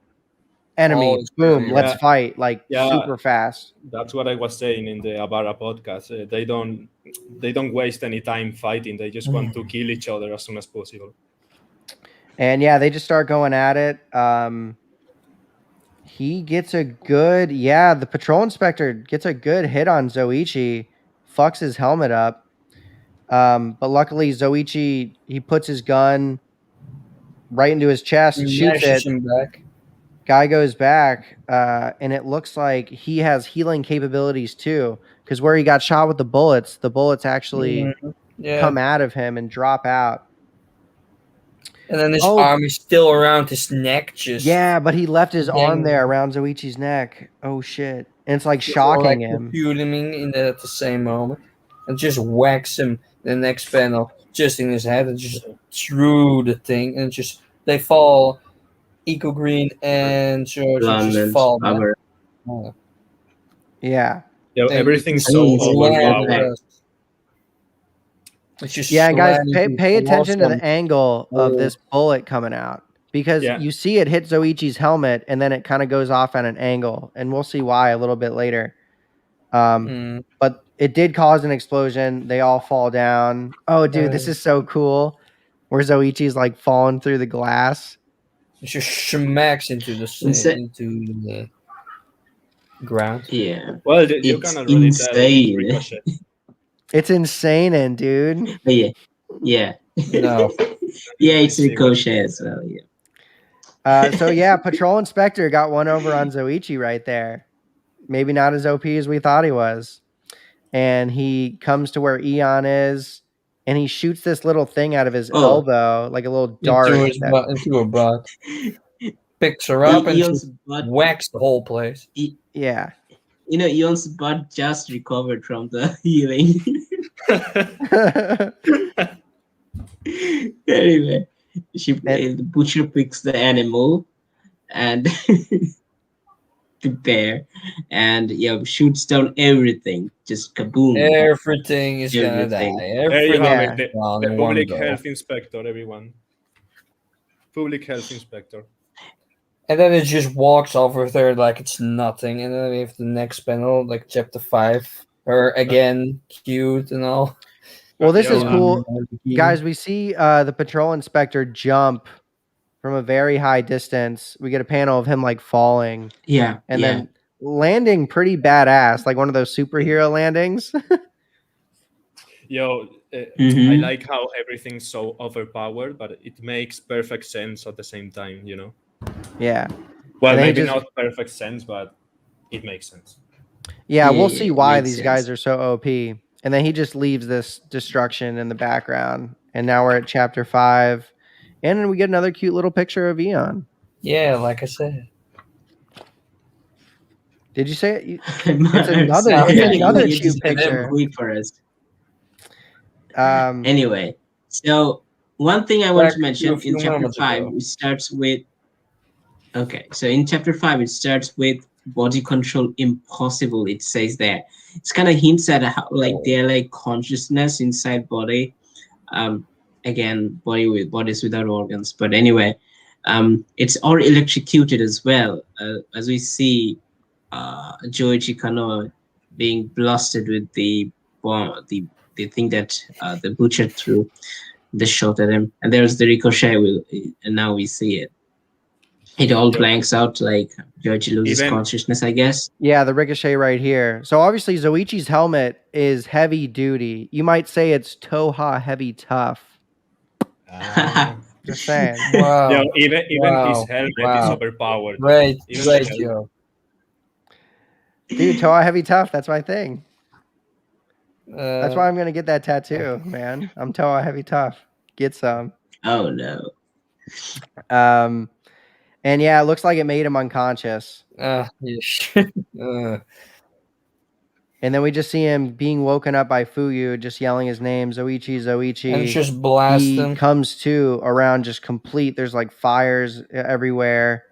enemy, Always boom, very- let's Yeah. fight, like Yeah. super fast. That's what I was saying in the Abara podcast. They don't waste any time fighting. They just want to kill each other as soon as possible. And yeah, they just start going at it. He gets a good, the patrol inspector gets a good hit on Zoichi, fucks his helmet up. But luckily Zoichi, he puts his gun right into his chest, shoots Smashes it. him back. Guy goes back, and it looks like he has healing capabilities too. Because where he got shot with the bullets actually Yeah. come out of him and drop out. And then his arm is still around his neck, just but he left his arm dang. there around Zoichi's neck. Oh shit! And it's like Or, shocking like, him. shooting him in at the same moment, and just whacks him in the next panel, just in his head, and just through the thing, and just they fall. Eco Green and George just fall down. Oh. Yeah. Everything's so overpowered. Yeah, guys, pay attention to the angle of this bullet coming out, because you see it hit Zoichi's helmet and then it kind of goes off at an angle, and we'll see why a little bit later. But it did cause an explosion. They all fall down. Oh, dude, this is so cool. Where Zoichi's like falling through the glass. It just smacks into the ground. Yeah. Well, you cannot really tell. It's ricochet. It's insane, and dude. Yeah. No. Yeah, it's ricochet as well. Yeah. So yeah, patrol inspector got one over on Zoichi right there. Maybe not as OP as we thought he was. And he comes to where Eon is, and he shoots this little thing out of his elbow, like a little dart. Into a butt. Picks her up and just whacks the whole place. Yeah. Eon's butt just recovered from the healing. Anyway, the butcher picks the animal and the bear, and shoots down everything. Just kaboom! Everything is gonna die. There you have it. The public health inspector, everyone. Public health inspector. And then it just walks over there like it's nothing. And then we have the next panel, like chapter 5. Her again, cute and all. Well, this is cool. Guys, we see the patrol inspector jump from a very high distance. We get a panel of him like falling. Yeah. And then landing pretty badass, like one of those superhero landings. I like how everything's so overpowered, but it makes perfect sense at the same time, Yeah. Well, maybe not perfect sense, but it makes sense. Yeah, we'll see why these guys are so OP. And then he just leaves this destruction in the background. And now we're at chapter 5. And we get another cute little picture of Eon. Yeah, like I said. Did you say it? It's another cute picture. Wait for us. Um, Anyway, so one thing I want to mention a few in chapter moments 5, ago. it starts with. Okay, so in chapter 5, it starts with body control impossible. It says there. It's kind of hints at how like they're like consciousness inside body. Again, bodies without organs. But anyway, it's all electrocuted as well, as we see Joichi Kano being blasted with the bomb, the thing that the butcher threw the shot at him, and there's the ricochet. And now we see it. It all blanks out, like Joichi loses consciousness, I guess. Yeah, the ricochet right here. So obviously Zoichi's helmet is heavy duty. You might say it's Toha heavy tough. Just saying. Wow. Yeah, even his helmet is overpowered. Right, Joe. Dude, Toha heavy tough. That's my thing. That's why I'm gonna get that tattoo, man. I'm Toha heavy tough. Get some. Oh no. And yeah, it looks like it made him unconscious. And then we just see him being woken up by Fuyu, just yelling his name, Zoichi, Zoichi. And just blast him. He comes to around just complete. There's like fires everywhere,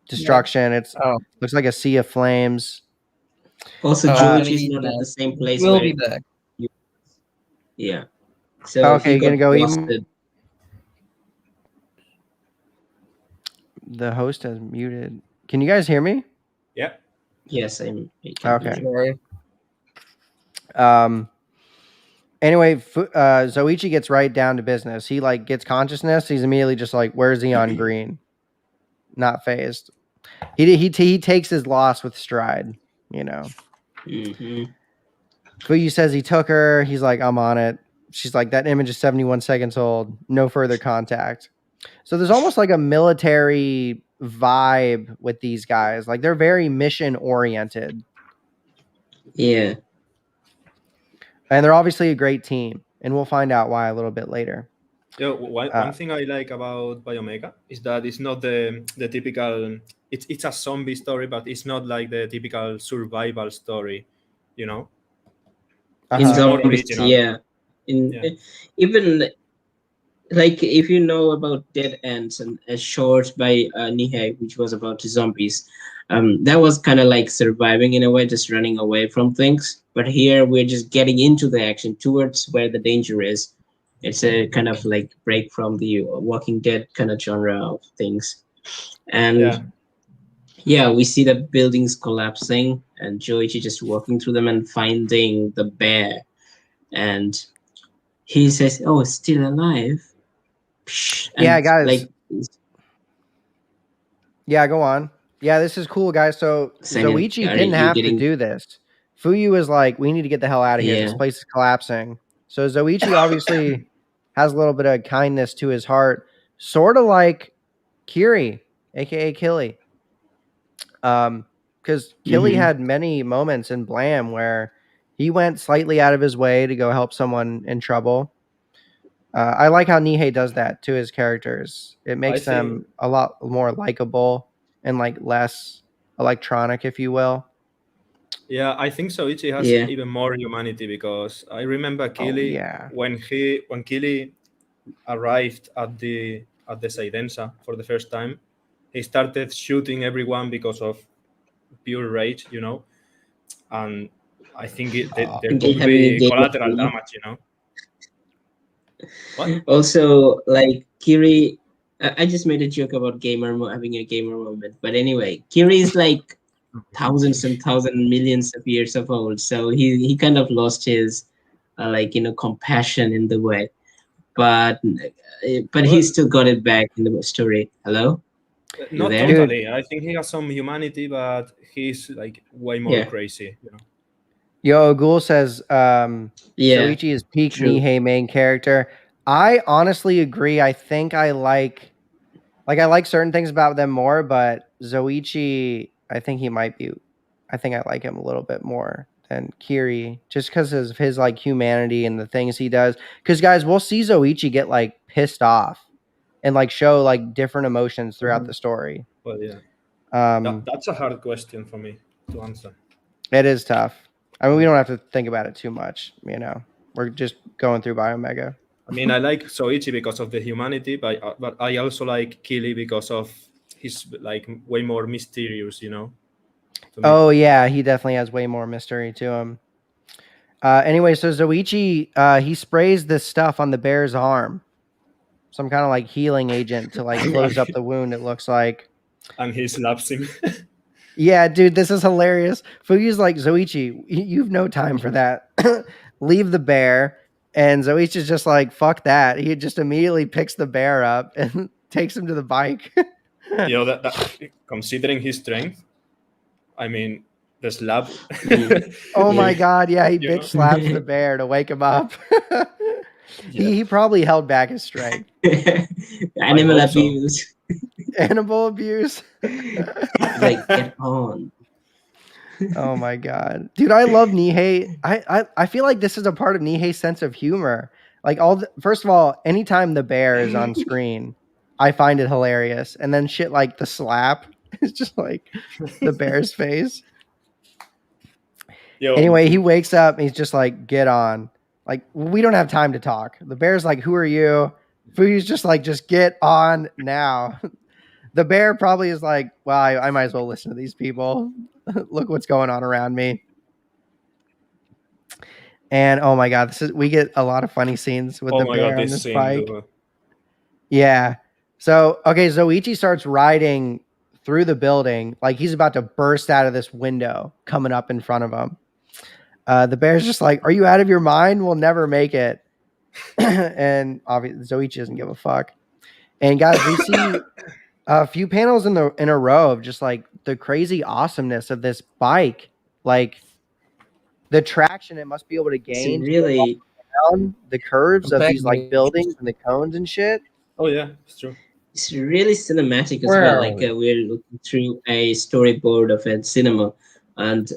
destruction. It's looks like a sea of flames. Also, Joichi's not at the same place. We'll be back. Yeah. So okay, you're gonna go even. The host has muted. Can you guys hear me? Yeah. Yes, I'm. Okay. Sorry. Anyway, Zoichi gets right down to business. He like gets consciousness. He's immediately just like, "Where's he on green?" Not phased. He takes his loss with stride. You know. Mm-hmm. Fuyu says he took her. He's like, "I'm on it." She's like, "That image is 71 seconds old. No further contact." So there's almost like a military vibe with these guys. Like they're very mission oriented. Yeah. And they're obviously a great team. And we'll find out why a little bit later. Yeah, one thing I like about Biomega is that it's not the typical. It's a zombie story, but it's not like the typical survival story, you know. In zombies, yeah. Even like if you know about Dead Ends and a short by Nihei, which was about zombies, that was kind of like surviving in a way, just running away from things. But here we're just getting into the action towards where the danger is. It's a kind of like break from the Walking Dead kind of genre of things. And yeah, we see the buildings collapsing and Joichi just walking through them and finding the bear. And he says, "Oh, it's still alive." And yeah, guys. Like, yeah, go on. Yeah, this is cool, guys. So Zoichi didn't have to do this. Fuyu is like, we need to get the hell out of here. This place is collapsing. So Zoichi obviously has a little bit of kindness to his heart, sort of like Kiri, aka Killy. Because Killy had many moments in Blam where he went slightly out of his way to go help someone in trouble. I like how Nihei does that to his characters. It makes them a lot more likable and like less electronic, if you will. Yeah, I think Zoichi has even more humanity because I remember Kili when Kili arrived at the Seidensa for the first time, he started shooting everyone because of pure rage, you know, and I think there could be collateral damage, you know. What? Also, like Kiri, I just made a joke about having a gamer moment, but anyway, Kiri is like thousands and millions of years of old, so he kind of lost his compassion in the way, but he still got it back in the story. Hello? Not totally. I think he has some humanity, but he's like way more crazy, you know. Yo, Ghoul says Zoichi is peak Nihei main character. I honestly agree. I think I like certain things about them more, but Zoichi, I think I like him a little bit more than Kiri, just because of his like humanity and the things he does. Because guys, we'll see Zoichi get like pissed off and like show like different emotions throughout the story. Well, yeah. That's a hard question for me. to answer. It is tough. I mean, we don't have to think about it too much. We're just going through Biomega. I mean, I like Soichi because of the humanity, but I also like Kili because of he's like way more mysterious, Oh yeah, he definitely has way more mystery to him. Anyway, so Zoichi, he sprays this stuff on the bear's arm, some kind of like healing agent to like close up the wound. It looks like, and he slaps him. Yeah, dude, this is hilarious. Fugi's like, Zoichi, you've no time for that. Leave the bear. And Zoichi's just like, fuck that. He just immediately picks the bear up and takes him to the bike. That considering his strength, I mean, the slap. Oh my god, yeah, he bitch slaps the bear to wake him up. He probably held back his strength. Animal abuse. Animal abuse. Like, get on. Oh my god, dude, I love Nihei. I feel like this is a part of Nihei's sense of humor. Like first of all, anytime the bear is on screen, I find it hilarious. And then shit like the slap is just like the bear's face. Anyway, he wakes up and he's just like, get on. Like, we don't have time to talk. The bear's like, who are you? Fugi's just like, just get on now. The bear probably is like, well, I might as well listen to these people. Look what's going on around me. And oh my god, we get a lot of funny scenes with the bear on this bike. Yeah. So okay, Zoichi starts riding through the building like he's about to burst out of this window coming up in front of him. The bear's just like, are you out of your mind? We'll never make it. And obviously Zoichi doesn't give a fuck. And guys, we see a few panels in a row of just like the crazy awesomeness of this bike. Like the traction it must be able to gain really down the curves of these like buildings and the cones and shit. Oh yeah, it's true. It's really cinematic as well. Like we're looking through a storyboard of a cinema, and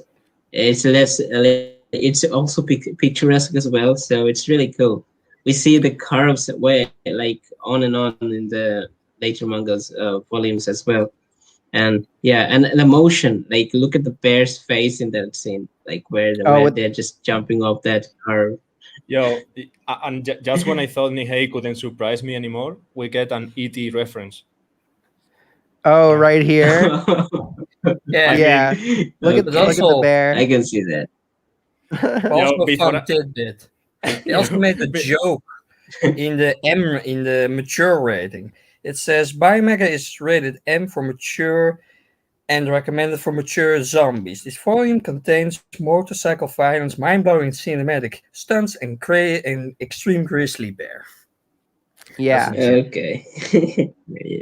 it's also picturesque as well. So it's really cool. We see the curves way like on and on in the later manga's volumes as well. And yeah, and the motion, like look at the bear's face in that scene, like where they're just jumping off that curve. Yo, and just when I thought Nihei couldn't surprise me anymore, we get an ET reference. Oh, right here. Yeah. Look at the bear. I can see that. Also a fun tidbit. They also made a joke in the mature rating. It says Biomega is rated M for mature and recommended for mature zombies. This volume contains motorcycle violence, mind-blowing cinematic stunts, and extreme grizzly bear. Yeah. Okay.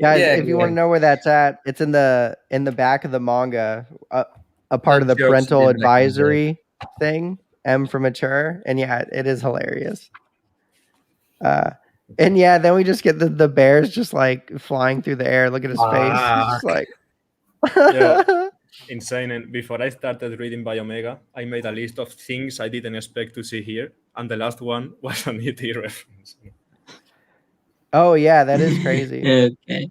Guys, if you want to know where that's at, it's in the back of the manga, a part of the parental advisory thing. M for mature, and yeah, it is hilarious. And yeah, then we just get the bears just like flying through the air. Look at his face. He's just like Inseinen. Before I started reading Biomega, I made a list of things I didn't expect to see here, and the last one was an ET reference. Oh yeah, that is crazy. Okay.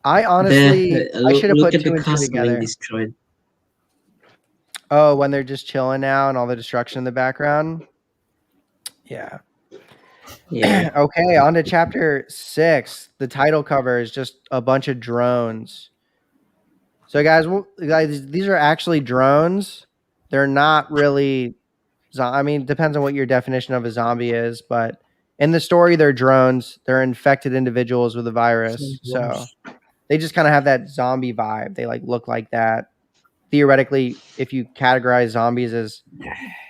I honestly, I should have put two and two together. Destroyed. Oh, when they're just chilling now and all the destruction in the background. Yeah. Okay, on to chapter 6. The title cover is just a bunch of drones. So guys, these are actually drones. They're not really, I mean, it depends on what your definition of a zombie is, but in the story, they're drones. They're infected individuals with a virus. So they just kind of have that zombie vibe. They like look like that. Theoretically, if you categorize zombies as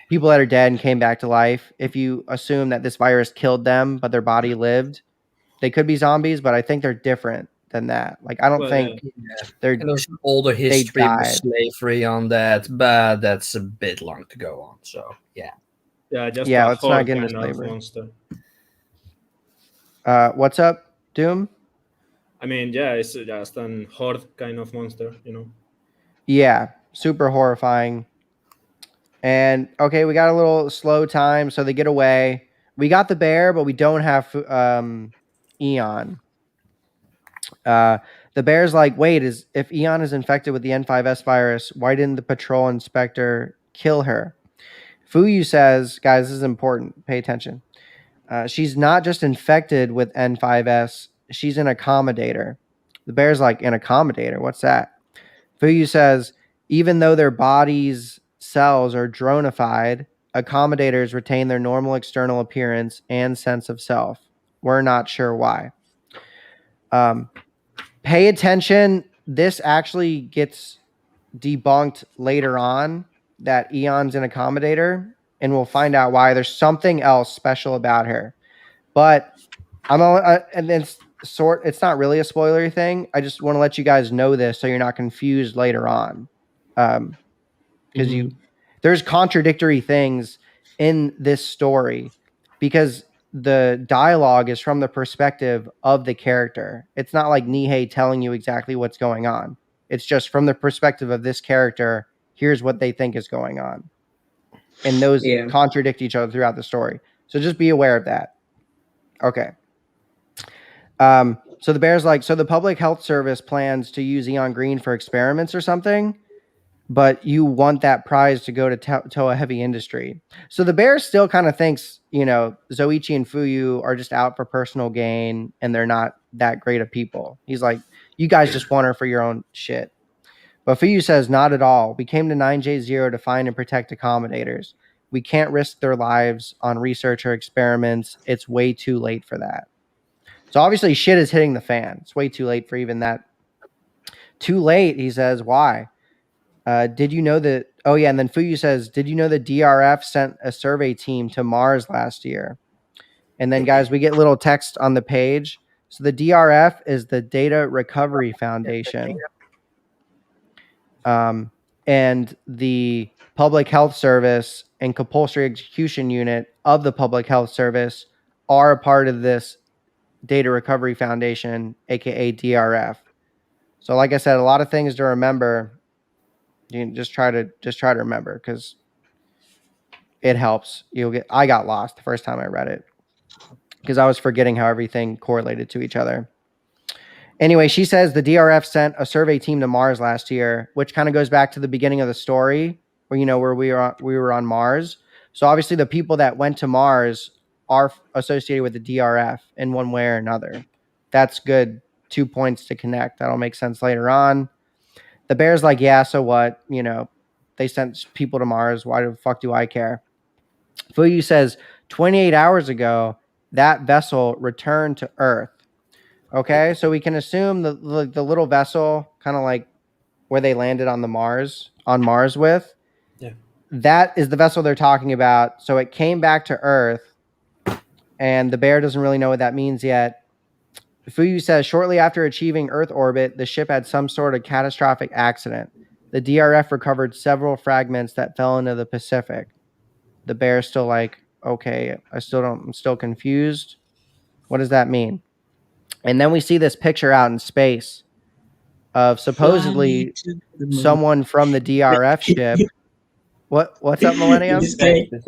people that are dead and came back to life, if you assume that this virus killed them, but their body lived, they could be zombies, but I think they're different than that. Like, I don't think they're... And there's older history with slavery on that, but that's a bit long to go on, so yeah. Yeah, let's not get into slavery. What's up, Doom? I mean, yeah, it's just an horde kind of monster, Yeah, super horrifying. And okay, we got a little slow time, so they get away. We got the bear, but we don't have Eon. The bear's like, wait, if Eon is infected with the N5S virus, why didn't the patrol inspector kill her? Fuyu says, guys, this is important. Pay attention. She's not just infected with N5S, she's an accommodator. The bear's like, an accommodator? What's that? Fuyu says, even though their bodies' cells are dronified, accommodators retain their normal external appearance and sense of self. We're not sure why. Pay attention. This actually gets debunked later on that Eon's an accommodator, and we'll find out why. There's something else special about her. But and it's not really a spoilery thing. I just want to let you guys know this so you're not confused later on. Because there's contradictory things in this story because the dialogue is from the perspective of the character. It's not like Nihei telling you exactly what's going on. It's just from the perspective of this character, here's what they think is going on. And those contradict each other throughout the story. So just be aware of that. Okay. So the bear's like, so the public health service plans to use Eon Green for experiments or something, but you want that prize to go to Toa Heavy Industry. So the bear still kind of thinks, Zoichi and Fuyu are just out for personal gain and they're not that great of people. He's like, you guys just want her for your own shit. But Fuyu says, not at all. We came to 9J0 to find and protect accommodators. We can't risk their lives on research or experiments. It's way too late for that. So obviously shit is hitting the fan. It's way too late for even that. Too late, he says. Why? Did you know that? Oh, yeah. And then Fuyu says, did you know the DRF sent a survey team to Mars last year? And then, guys, we get little text on the page. So the DRF is the Data Recovery Foundation. And the Public Health Service and Compulsory Execution Unit of the Public Health Service are a part of this Data Recovery Foundation, aka DRF. So, like I said, a lot of things to remember. You can just try to remember because it helps. I got lost the first time I read it because I was forgetting how everything correlated to each other. Anyway, she says the DRF sent a survey team to Mars last year, which kind of goes back to the beginning of the story where we were on Mars. So obviously the people that went to Mars are associated with the DRF in one way or another. That's good. 2 points to connect. That'll make sense later on. The bear's like, yeah, so what? They sent people to Mars. Why the fuck do I care? Fuyu says 28 hours ago, that vessel returned to Earth. Okay, so we can assume the little vessel, kind of like where they landed on Mars with. Yeah. That is the vessel they're talking about. So it came back to Earth, and the bear doesn't really know what that means yet. Fuyu says, shortly after achieving Earth orbit, the ship had some sort of catastrophic accident. The DRF recovered several fragments that fell into the Pacific. The bear's still like, okay, I'm still confused. What does that mean? And then we see this picture out in space of supposedly someone from the DRF ship. What's up, Millennium? This guy, this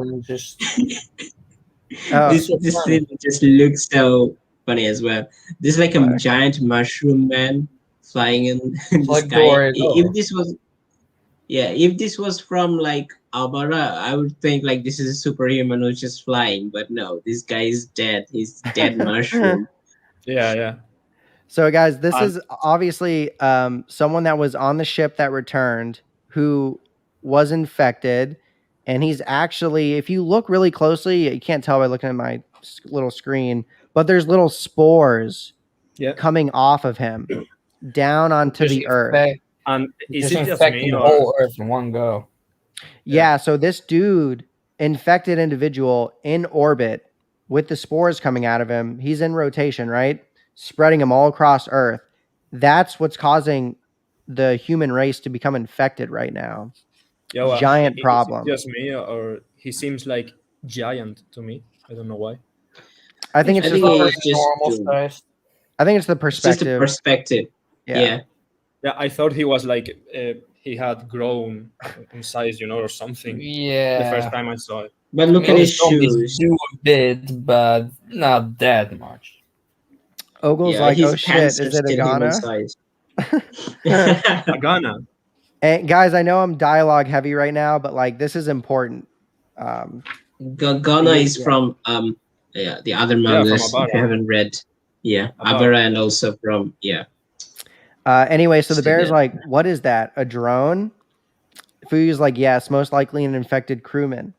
thing just looks so funny as well. This is like a giant mushroom man flying in the sky. If this was from like Albara, I would think like this is a superhuman who's just flying, but no, this guy is dead. He's dead mushroom. Yeah. So guys, this is obviously someone that was on the ship that returned who was infected, and he's actually, if you look really closely, you can't tell by looking at my little screen, but there's little spores coming off of him down onto the Earth. And is it just me or the whole Earth in one go? Yeah, so this dude, infected individual in orbit with the spores coming out of him, he's in rotation, right? Spreading them all across Earth. That's what's causing the human race to become infected right now. Giant problem. Is it just me, or he seems like giant to me? I don't know why. I think it's just normal size. I think it's the perspective. It's just the perspective. Yeah. I thought he was like he had grown in size, or something. Yeah. The first time I saw it. But look at his shoes. Do a bit, but not that much. Ogle's like, oh shit, is it a Ghana? Agana. And guys, I know I'm dialogue heavy right now, but like this is important. Ghana is from the other mangas if you haven't read. Yeah, Abara, and also from Anyway, so the bear's like, what is that? A drone? Fuyu's like, yes, most likely an infected crewman.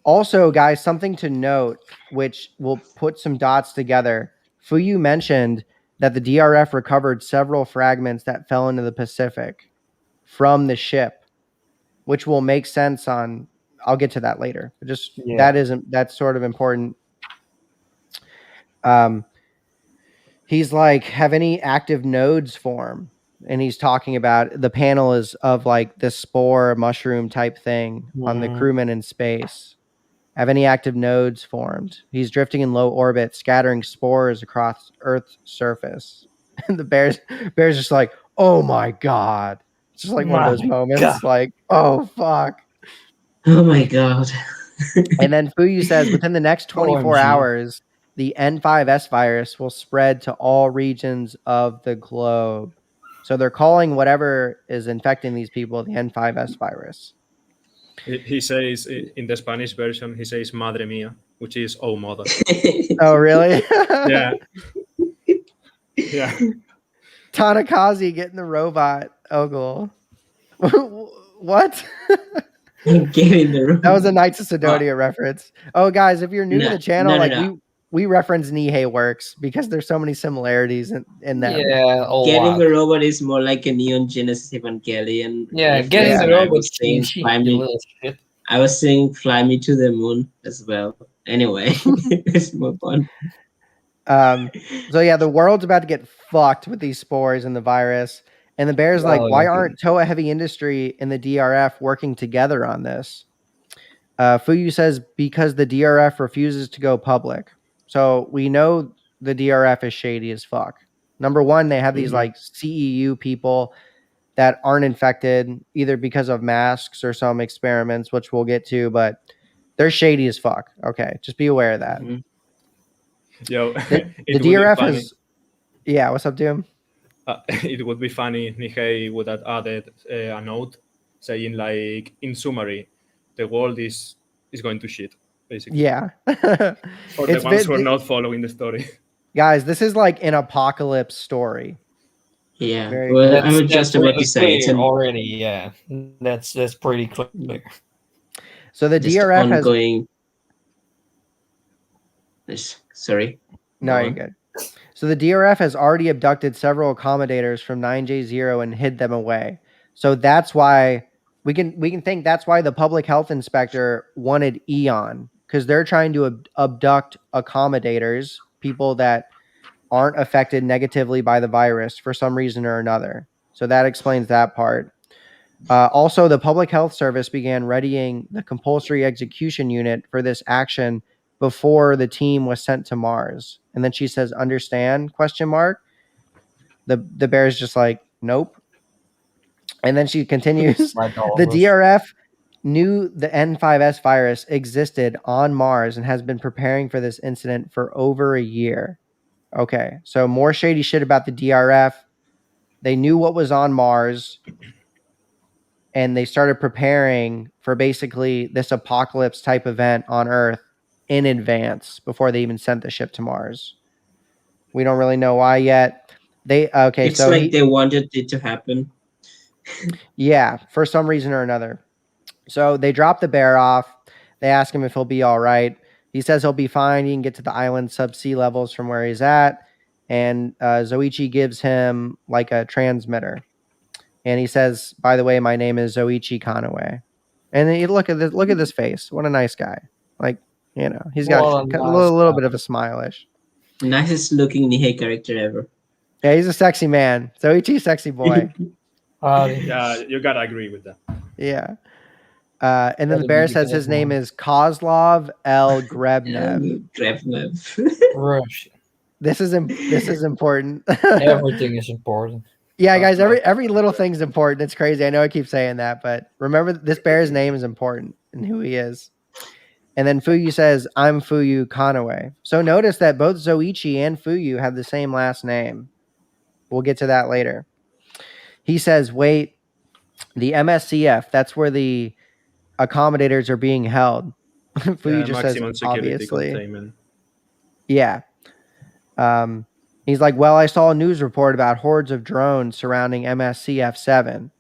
Also, guys, something to note, which will put some dots together. Fuyu mentioned that the DRF recovered several fragments that fell into the Pacific from the ship, which will make sense on. I'll get to that later. But just that's sort of important. He's like, have any active nodes form? And he's talking about the panel is of like this spore mushroom type thing on the crewman in space. Have any active nodes formed? He's drifting in low orbit, scattering spores across Earth's surface. And the bear's just like, oh my god. It's just like one of those moments, like, oh fuck. Oh my god. And then Fuyu says within the next 24 hours, the N5S virus will spread to all regions of the globe. So they're calling whatever is infecting these people the N5S virus. He says in the Spanish version, he says "Madre mía," which is "Oh mother." Oh really? Yeah. Yeah. Tanakaze getting the robot ogle. What? Getting the robot. That was a Knights of Sidonia reference. Oh, guys, if you're new to the channel, we reference Nihei works because there's so many similarities in them. Yeah, getting the robot is more like a Neon Genesis Evangelion. Yeah, getting the robot. I was saying "Fly Me to the Moon" as well. Anyway, let's move on. So yeah, the world's about to get fucked with these spores and the virus. And the bear's like, why aren't Toa Heavy Industry and the DRF working together on this? Fuyu says because the DRF refuses to go public. So we know the DRF is shady as fuck. Number one, they have these like CEU people that aren't infected either because of masks or some experiments, which we'll get to, but they're shady as fuck. Okay, just be aware of that. Yo, the DRF has... Yeah, what's up, Doom? It would be funny if Nihei would have added a note saying like, in summary, the world is going to shit, basically. Yeah. For the ones who are not following the story. Guys, this is like an apocalypse story. Yeah. Well, I was just about to say it's already. Yeah, that's pretty clear. So the DRF ongoing... Sorry. No, you're good. So the DRF has already abducted several accommodators from 9J0 and hid them away. So that's why we can think that's why the public health inspector wanted Eon, because they're trying to abduct accommodators, people that aren't affected negatively by the virus for some reason or another. So that explains that part. Also, the Public Health Service began readying the compulsory execution unit for this action before the team was sent to Mars. And then she says, understand, ? The bear's just like, nope. And then she continues, the DRF knew the N5S virus existed on Mars and has been preparing for this incident for over a year. Okay, so more shady shit about the DRF. They knew what was on Mars, and they started preparing for basically this apocalypse type event on Earth in advance before they even sent the ship to Mars. We don't really know why yet. It's so like they wanted it to happen. Yeah, for some reason or another. So they drop the bear off. They ask him if he'll be all right. He says he'll be fine. He can get to the island sub-sea levels from where he's at. And Zoichi gives him like a transmitter. And he says, by the way, my name is Zoichi Kanoe. And then you look at this face. What a nice guy. Like, you know, he's got a little bit of a smile-ish. Nicest looking Nihei character ever. Yeah, he's a sexy man. Zoichi, sexy boy. Yeah, you gotta agree with that. Yeah. And then the bear says his name is Kozlov L. Grebnev. Grebnev. This is important. Everything is important. Yeah, guys, every little thing's important. It's crazy. I know I keep saying that, but remember this bear's name is important and who he is. And then Fuyu says, I'm Fuyu Kanoe. So notice that both Zoichi and Fuyu have the same last name. We'll get to that later. he says, "Wait, the MSCF. That's where the accommodators are being held." Fuyu just says, "Obviously." Containment. Yeah. He's like, "Well, I saw a news report about hordes of drones surrounding MSCF-7.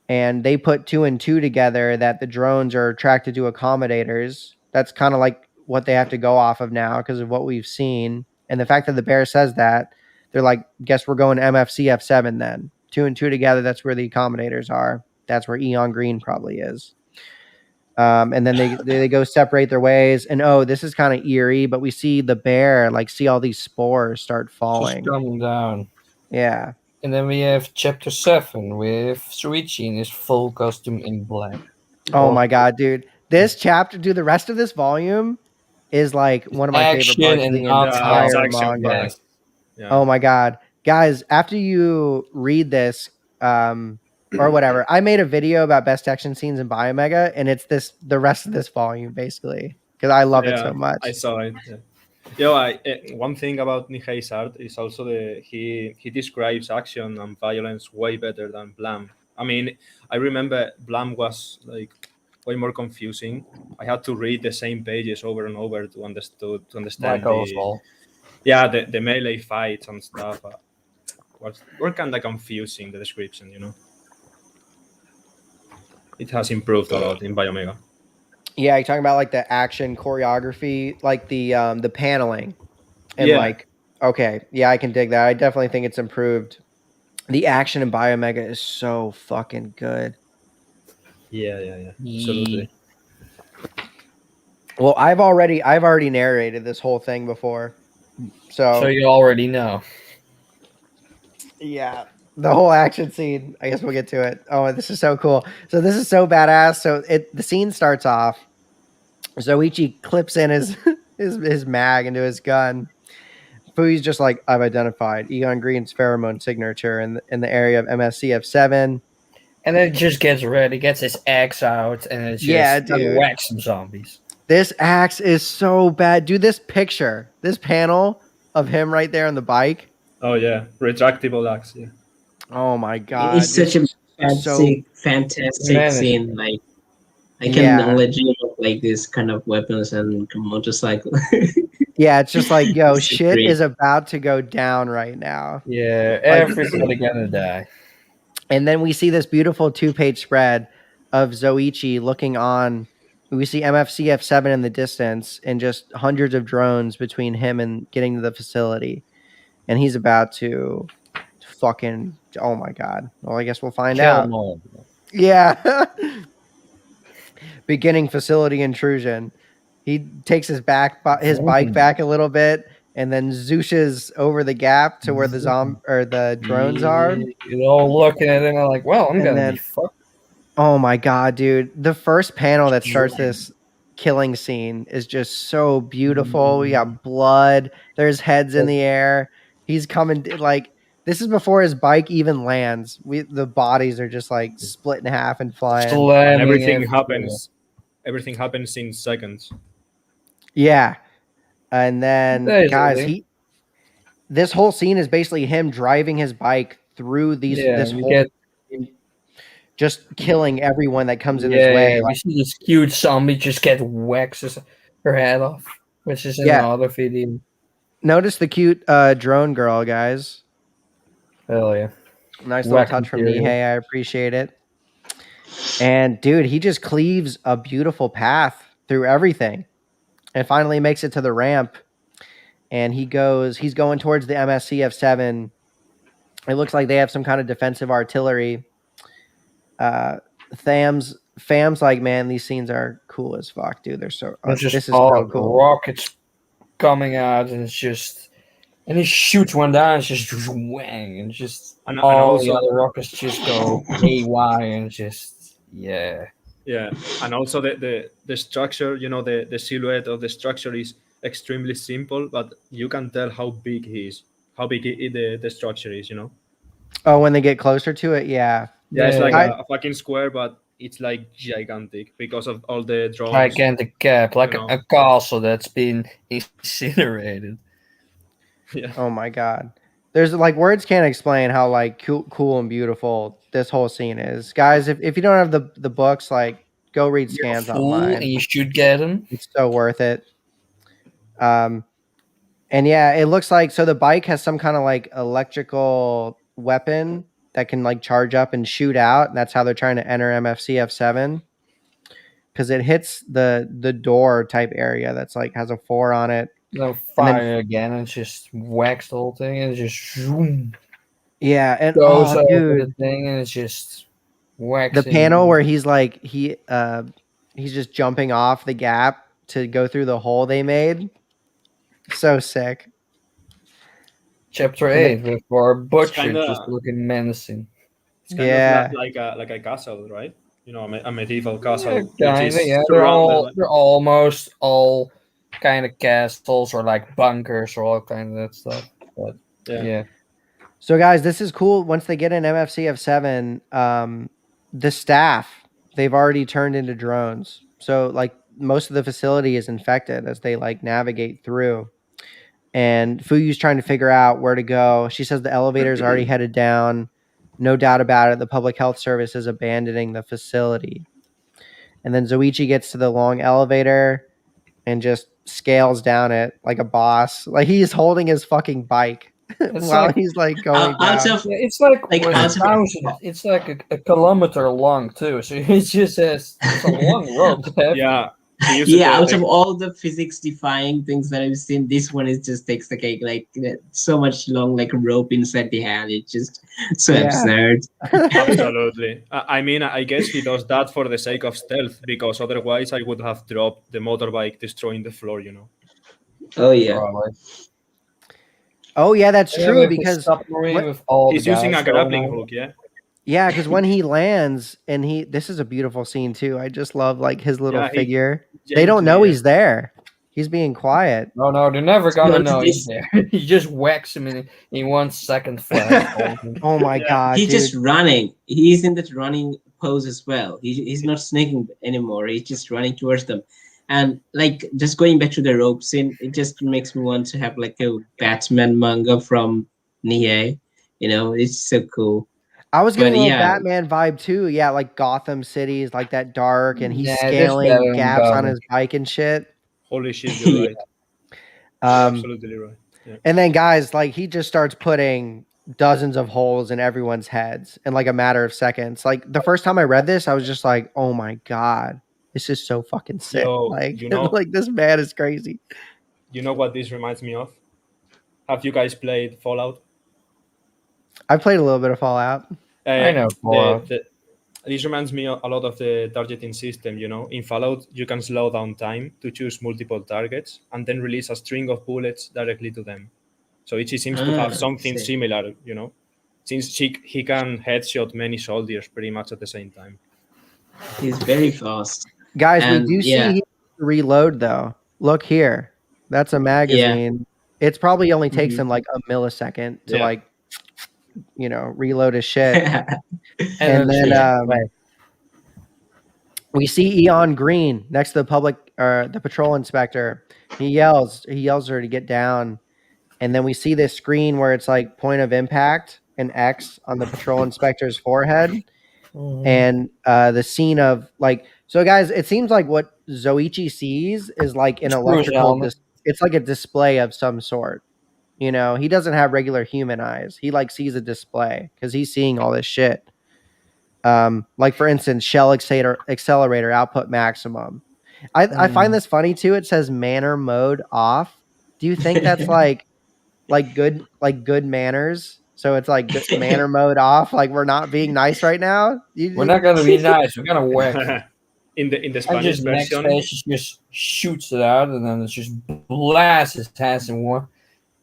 And they put 2 and 2 together that the drones are attracted to accommodators. That's kind of like what they have to go off of now because of what we've seen. And the fact that the bear says that, they're like, guess we're going to MFCF-7 then. 2 and 2 together, that's where the accommodators are. That's where Eon Green probably is." And then they go separate their ways. And this is kind of eerie, but we see the bear see all these spores start falling. Just coming down. Yeah. And then we have chapter 7 with Shuichi in his full costume in black. Oh my god, dude. This chapter, dude, the rest of this volume is like one of my favorite parts of the entire manga. Yeah. Oh my god. Guys, after you read this, or whatever, I made a video about best action scenes in Biomega, and it's the rest of this volume, basically. Because I love it so much. I saw it. Yeah. One thing about Nihei's art is also he describes action and violence way better than Blam. I mean, I remember Blam was way more confusing. I had to read the same pages over and over to understand the melee fights and stuff. Were kind of confusing, the description, It has improved a lot in Biomega. Yeah, you're talking about the action choreography, the paneling, and okay, yeah, I can dig that. I definitely think it's improved. The action in Biomega is so fucking good. Yeah, absolutely. Well, I've already narrated this whole thing before, so you already know. Yeah. The whole action scene. I guess we'll get to it. Oh, this is so cool. So this is so badass. So the scene starts off. Zoichi clips in his mag into his gun. Fuyu's just like, "I've identified Eon Green's pheromone signature in the area of MSCF-7. And then it just gets ready, gets his axe out, and it's just whack some zombies. This axe is so bad. Dude, this panel of him right there on the bike. Oh yeah, retractable axe. Yeah. Oh my god, it's such a fantastic scene. Like, I can legit look this kind of weapons and motorcycle. Yeah, it's just like, yo, shit is about to go down right now. Yeah, everybody gonna die. And then we see this beautiful 2-page spread of Zoichi looking on. We see MFCF-7 in the distance and just hundreds of drones between him and getting to the facility. And he's about to fucking, oh my god. Well, I guess we'll find out. Yeah. Beginning facility intrusion. He takes his bike back a little bit and then zooshes over the gap to where the drones are. You're all looking at him and like, well, I'm gonna be fucked. Oh my god, dude. The first panel that starts this killing scene is just so beautiful. We got blood. There's heads in the air. He's coming this is before his bike even lands. The bodies are just split in half and flying. And everything happens. Everything happens in seconds. Yeah. And then guys, this whole scene is basically him driving his bike through just killing everyone that comes in his way. We see this cute zombie just get whacks her head off, which is in the other video. Notice the cute drone girl, guys. Hell yeah. Nice little touch from Nihei. I appreciate it. And dude, he just cleaves a beautiful path through everything and finally makes it to the ramp. And he's going towards the MSCF-7. It looks like they have some kind of defensive artillery. Fam's like, man, these scenes are cool as fuck, dude. They're so this is so cool. Rockets coming out, and it's just, and he shoots one down, it's just whang, and just all the other rockets just go haywire, and just yeah. And also the structure, the silhouette of the structure is extremely simple, but you can tell how big he is, how big the structure is, Oh, when they get closer to it, yeah. Yeah, it's like a fucking square, but it's gigantic because of all the drones. Gigantic cap, like a castle that's been incinerated. Yeah. Oh my god. there's like words can't explain how like cool and beautiful this whole scene is, guys. If you don't have the books, like go read scans online. And you should get them. It's so worth it. And yeah, it looks like so the bike has some kind of like electrical weapon that can like charge up and shoot out. And that's how they're trying to enter MFCF7 because it hits the door type area that's like has a 4 on it. No fire again, and just whacks the whole thing, and it just zoom. Yeah, and goes over the thing, and it's just whacks. The panel where he's like he's just jumping off the gap to go through the hole they made. So sick. Chapter 8 with our butcher just looking menacing. It's kind of like a castle, right? You know, a medieval castle. Yeah, they're almost all kind of castles or like bunkers or all kind of that stuff. But yeah. So guys, this is cool. Once they get in MFCF7, the staff they've already turned into drones. So like most of the facility is infected as they like navigate through. And Fuyu's trying to figure out where to go. She says the elevator's already headed down. No doubt about it. The public health service is abandoning the facility. And then Zoichi gets to the long elevator and just scales down it like a boss. Like he's holding his fucking bike while he's like going down. It's like a kilometer long too. So it just says it's a long rope. Yeah. Out of all the physics defying things that I've seen, this one is just takes the cake. Like so much long like rope inside the hand. It's just so absurd. Absolutely. I mean, I guess he does that for the sake of stealth, because otherwise I would have dropped the motorbike destroying the floor, you know. Oh yeah. Oh yeah, that's true, because he's using a grappling hook, Yeah, because when he lands, and this is a beautiful scene too. I just love like his little figure. They don't know he's there. He's being quiet. No, they're never gonna know he's there. He just whacks him in 1 second flat. Oh my god! He's just running. He's in that running pose as well. He's not sneaking anymore. He's just running towards them. And like just going back to the rope scene, it just makes me want to have like a Batman manga from Nihei. You know, it's so cool. I was getting a little Batman vibe too. Yeah, like Gotham City is like that dark, and he's scaling gaps on his bike and shit. Holy shit, you're right. Absolutely right. Yeah. And then guys, like he just starts putting dozens of holes in everyone's heads in like a matter of seconds. Like the first time I read this, I was just like, oh my god, this is so fucking sick. Like, you know, like this man is crazy. You know what this reminds me of? Have you guys played Fallout? I played a little bit of Fallout. I know Fallout. This reminds me a lot of the targeting system, you know. In Fallout, you can slow down time to choose multiple targets and then release a string of bullets directly to them. So Ichi seems to have something similar, you know, since he can headshot many soldiers pretty much at the same time. He's very fast. Guys, we do see he reload, though. Look here. That's a magazine. Yeah. It's probably only takes him like a millisecond to like, you know, reload his shit. And then we see Eon Green next to the patrol inspector. He yells her to get down. And then we see this screen where it's like point of impact, an X on the patrol inspector's forehead. And the scene of like, so guys, it seems like what Zoichi sees is like an electrical, it's like a display of some sort. You know, he doesn't have regular human eyes. He like sees a display because he's seeing all this shit. Like for instance, shell accelerator output maximum. I find this funny too. It says manner mode off. Do you think that's like good manners? So it's like good manner mode off. Like we're not being nice right now. We're not gonna be nice. We're gonna whack. In the Spanish version, next just shoots it out, and then it's just blasts his ass and one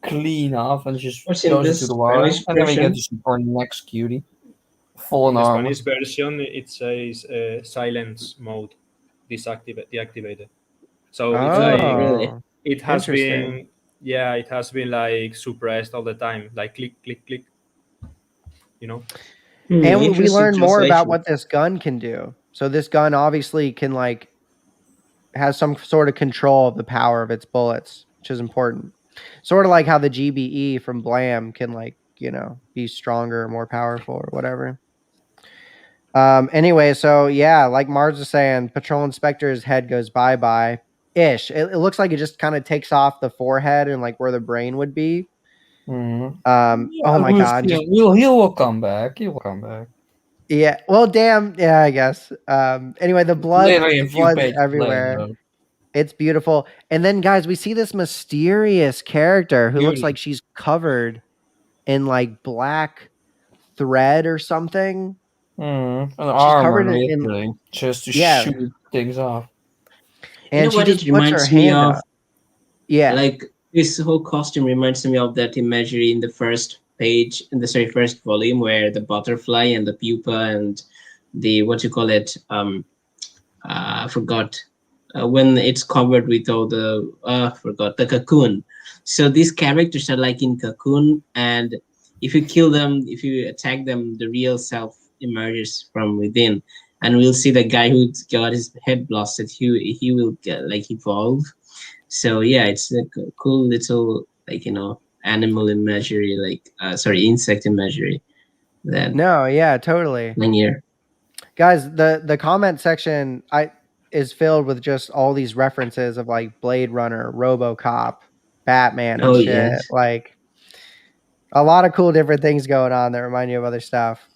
clean off, and just goes into the water. And then we get to our next cutie, full in armor. In the Spanish version, it says silence mode deactivated. So it's like it has been. Yeah, it has been like suppressed all the time, like click, click, click. You know? And we learn more about what this gun can do. So this gun obviously can like has some sort of control of the power of its bullets, which is important. Sort of like how the GBE from Blam can like be stronger, more powerful, or whatever. Anyway, so yeah, like Mars was saying, Patrol Inspector's head goes bye-bye ish. It looks like it just kind of takes off the forehead and like where the brain would be. Mm-hmm. Oh my god, he will come back. He will come back. Yeah. Well, damn. Yeah, I guess. Anyway, the blood's everywhere. Later. It's beautiful. And then, guys, we see this mysterious character who looks like she's covered in like black thread or something. An armor, literally, just to shoot things off. And she just puts her hand up. Yeah. Like this whole costume reminds me of that imagery in the first page, in the first volume, where the butterfly and the pupa and the I forgot. When it's covered with all the the cocoon. So these characters are like in cocoon, and if you kill them, if you attack them, the real self emerges from within, and we'll see the guy who got his head blasted. He will evolve. So yeah, it's a cool little animal imagery, insect imagery. Totally. Linear. Guys, the comment section is filled with just all these references of like Blade Runner, RoboCop, Batman, and shit. Yes. Like a lot of cool different things going on that remind you of other stuff.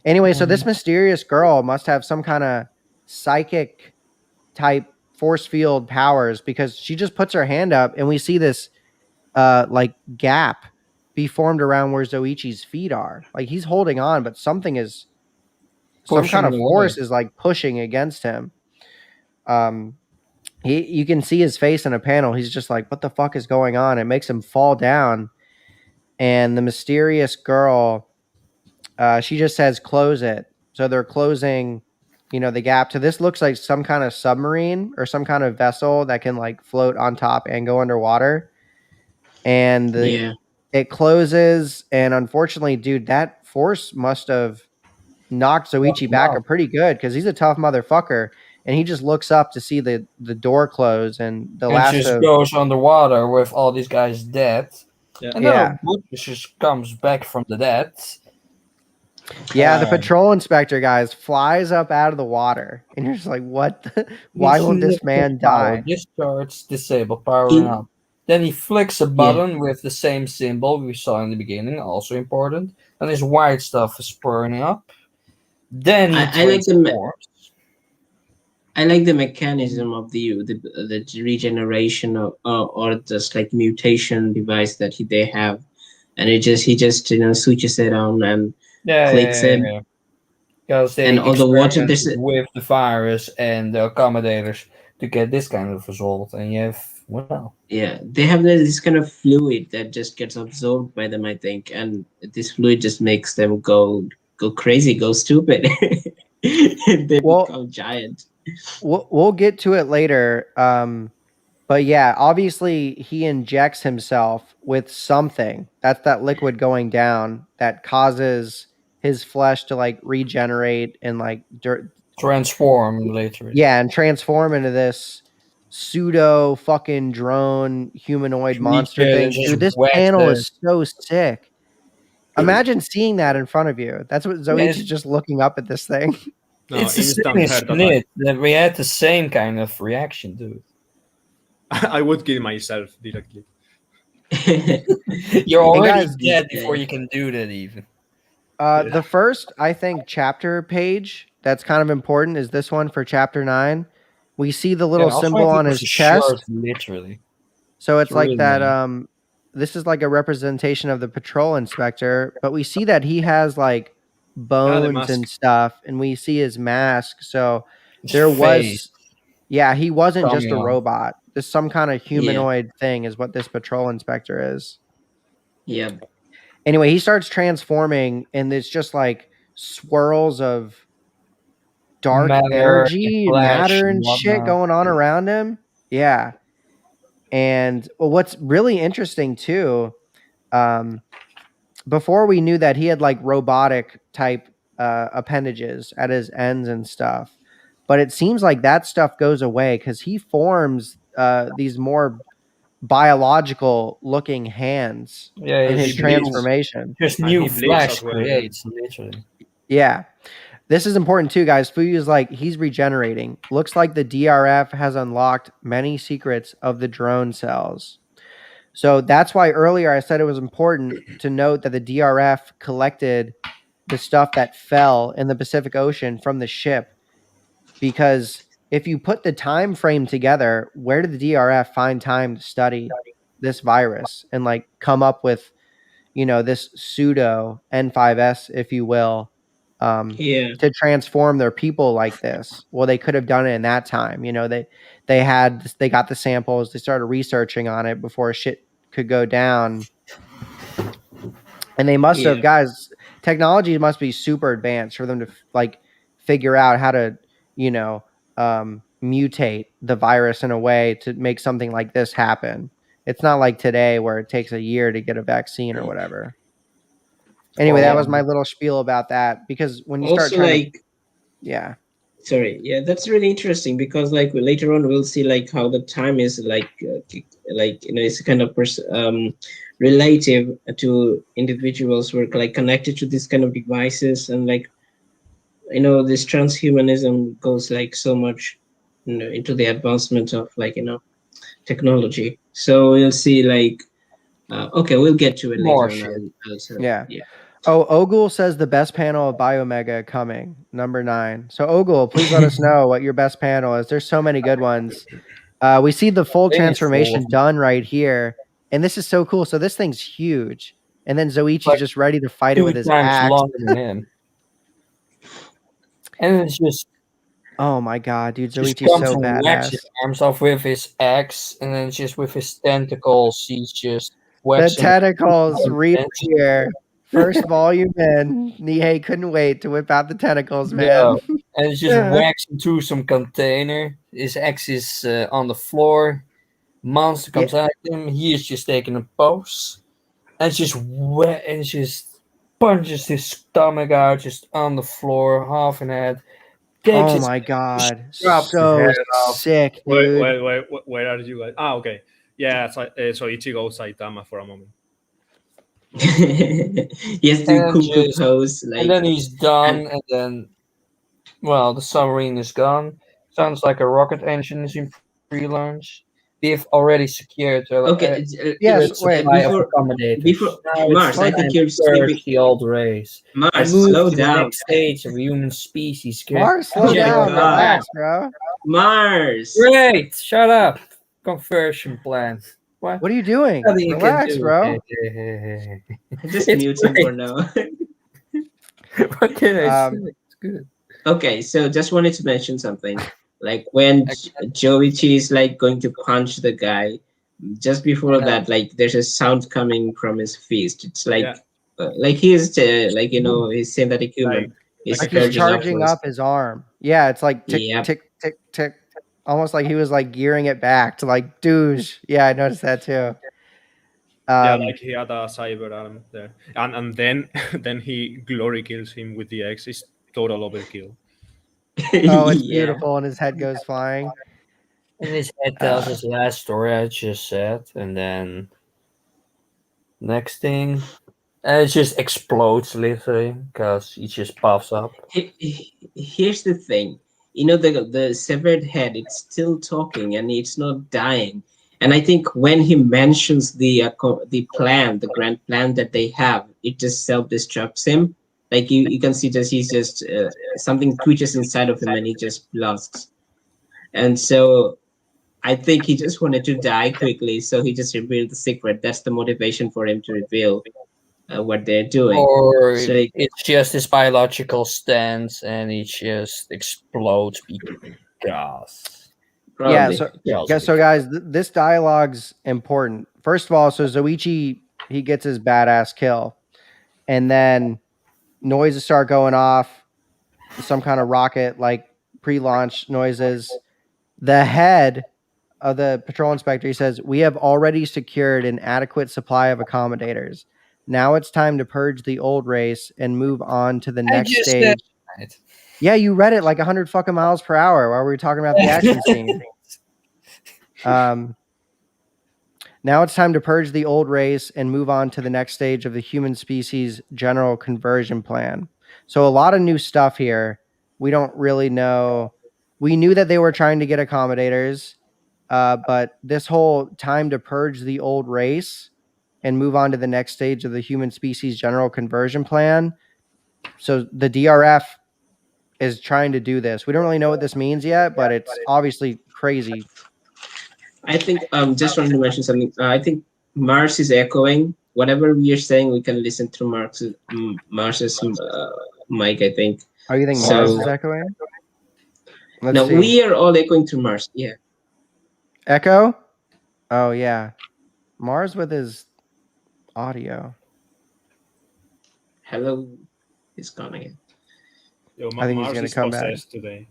Anyway, so this mysterious girl must have some kind of psychic type force field powers, because she just puts her hand up and we see this like gap be formed around where Zoichi's feet are. Like he's holding on, but some kind of force is like pushing against him. You can see his face in a panel. He's just like, what the fuck is going on? It makes him fall down. And the mysterious girl, she just says, close it. So they're closing, the gap to this. Looks like some kind of submarine or some kind of vessel that can like float on top and go underwater. And it closes. And unfortunately, dude, that force must have knocked Zoichi back pretty good, because he's a tough motherfucker. And he just looks up to see the door close, and goes underwater with all these guys dead. Yeah. And then just comes back from the dead. Yeah, the patrol inspector, guys, flies up out of the water, and you're just like, what? Why won't this man die? Discharge, disable, powering up. Then he flicks a button with the same symbol we saw in the beginning, also important. And his white stuff is burning up. Then I like the mechanism of the regeneration or just like mutation device that they have, and he just switches it on and clicks it. Because they all the water with the virus and the accommodators to get this kind of result, and you have they have this kind of fluid that just gets absorbed by them, I think, and this fluid just makes them go crazy, go stupid. They become giant. We'll get to it later. But yeah, obviously he injects himself with something. That's that liquid going down that causes his flesh to like regenerate and like transform later. Yeah, and transform into this pseudo fucking drone humanoid monster thing. Dude, this panel is so sick. Imagine seeing that in front of you. That's what Zoichi's just looking up at this thing. No, it's the same split. We had the same kind of reaction, dude. I would kill myself directly. You're already dead before you can do that, even. The first, I think, chapter page that's kind of important is this one for chapter 9. We see the little symbol on his chest. Literally. So it's like that. This is like a representation of the patrol inspector, but we see that he has like bones and stuff, and we see his mask. So there was, he wasn't just a robot. There's some kind of humanoid thing is what this patrol inspector is. Yeah. Anyway, he starts transforming, and there's just like swirls of dark energy, matter and shit going on around him. Yeah. And what's really interesting too, before we knew that he had like robotic type appendages at his ends and stuff, but it seems like that stuff goes away because he forms these more biological looking hands in his he bleeds. transformation. Just And new he bleeds flesh as well. creates, literally. Yeah. This is important too, guys. Fuyu is like, he's regenerating. Looks like the DRF has unlocked many secrets of the drone cells. So that's why earlier I said it was important to note that the DRF collected the stuff that fell in the Pacific Ocean from the ship, because if you put the time frame together, where did the DRF find time to study this virus and like come up with, you know, this pseudo N5S, if you will, to transform their people like this? Well, they could have done it in that time. You know, they got the samples, they started researching on it before shit could go down. And they must have, guys, technology must be super advanced for them to like figure out how to, you know, mutate the virus in a way to make something like this happen. It's not like today where it takes a year to get a vaccine or whatever. Anyway, that was my little spiel about that, because when you start trying that's really interesting, because like later on we'll see like how the time is like you know, it's kind of relative to individuals who are like connected to this kind of devices, and like, you know, this transhumanism goes like so much, you know, into the advancement of like, you know, technology. So we'll see like okay, we'll get to it More later shit. on. Yeah. Oh, Ogle says the best panel of Biomega coming, number 9. So Ogle, please let us know what your best panel is. There's so many good ones. We see the full transformation done right here, and this is so cool. So this thing's huge, and then Zoichi's like just ready to fight it with his axe. Longer than him. And it's just, oh my god, dude, Zoichi's so badass. His arms off with his axe, and then just with his tentacles, he's just the tentacles reappear. First volume in, Nihei couldn't wait to whip out the tentacles, man. Yeah. And it's just whacks into some container. His axe is on the floor. Monster comes at him. He is just taking a pose, and just punches his stomach out just on the floor, half an head. Oh my god, so sick, dude. Wait, where are you guys? Okay, yeah. So Ichigo Saitama for a moment. Yes, the Kung pose, like, and then he's done, and then, well, the submarine is gone. Sounds like a rocket engine is in pre-launch. We've already secured. Yes, wait. Before Mars, I think you're skipping the old race. Mars, slow down. The next stage of human species. Mars, slow down, relax, bro. Mars. Great, shut up. Conversion plan. What are you doing? Relax, bro. Just mute him for now. What can I say? It's good. Okay, so just wanted to mention something. Like when Joichi is like going to punch the guy, just before that, like there's a sound coming from his fist. It's like he's like, you know, he's synthetic human. He's charging up his arm. Yeah, it's like tick, tick, tick, tick. Almost like he was like gearing it back to like douche. Yeah, I noticed that too. Like he had a cyber arm there, and then he glory kills him with the X. It's total overkill. Oh, it's beautiful, and his head goes flying. And his head tells his last story I just said, and then next thing, and it just explodes literally because he just puffs up. Here's the thing. You know, the severed head, it's still talking and it's not dying. And I think when he mentions the plan, the grand plan that they have, it just self-destructs him. Like you can see that he's just something twitches inside of him and he just blasts. And so I think he just wanted to die quickly, so he just revealed the secret. That's the motivation for him to reveal what they're doing. Or so it's just his biological stance and he just explodes because. Probably. So guys, this dialogue's important. First of all, so Zoichi, he gets his badass kill, and then noises start going off, some kind of rocket, like pre-launch noises. The head of the patrol inspector, he says, "We have already secured an adequate supply of accommodators. Now it's time to purge the old race and move on to the next stage." Yeah, you read it like 100 fucking miles per hour while we were talking about the action scene. Now it's time to purge the old race and move on to the next stage of the human species general conversion plan. So a lot of new stuff here. We don't really know. We knew that they were trying to get accommodators, but this whole time to purge the old race and move on to the next stage of the human species general conversion plan. So the DRF is trying to do this. We don't really know what this means yet, but it's obviously crazy. I think just wanted to mention something. I think Mars is echoing. Whatever we are saying, we can listen through Mars's mic, I think. Oh, you think Mars is echoing? Let's see. We are all echoing through Mars. Yeah. Echo? Oh, yeah. Mars with his audio. Hello. He's gone again. Yo, I think Mars he's going to come back today.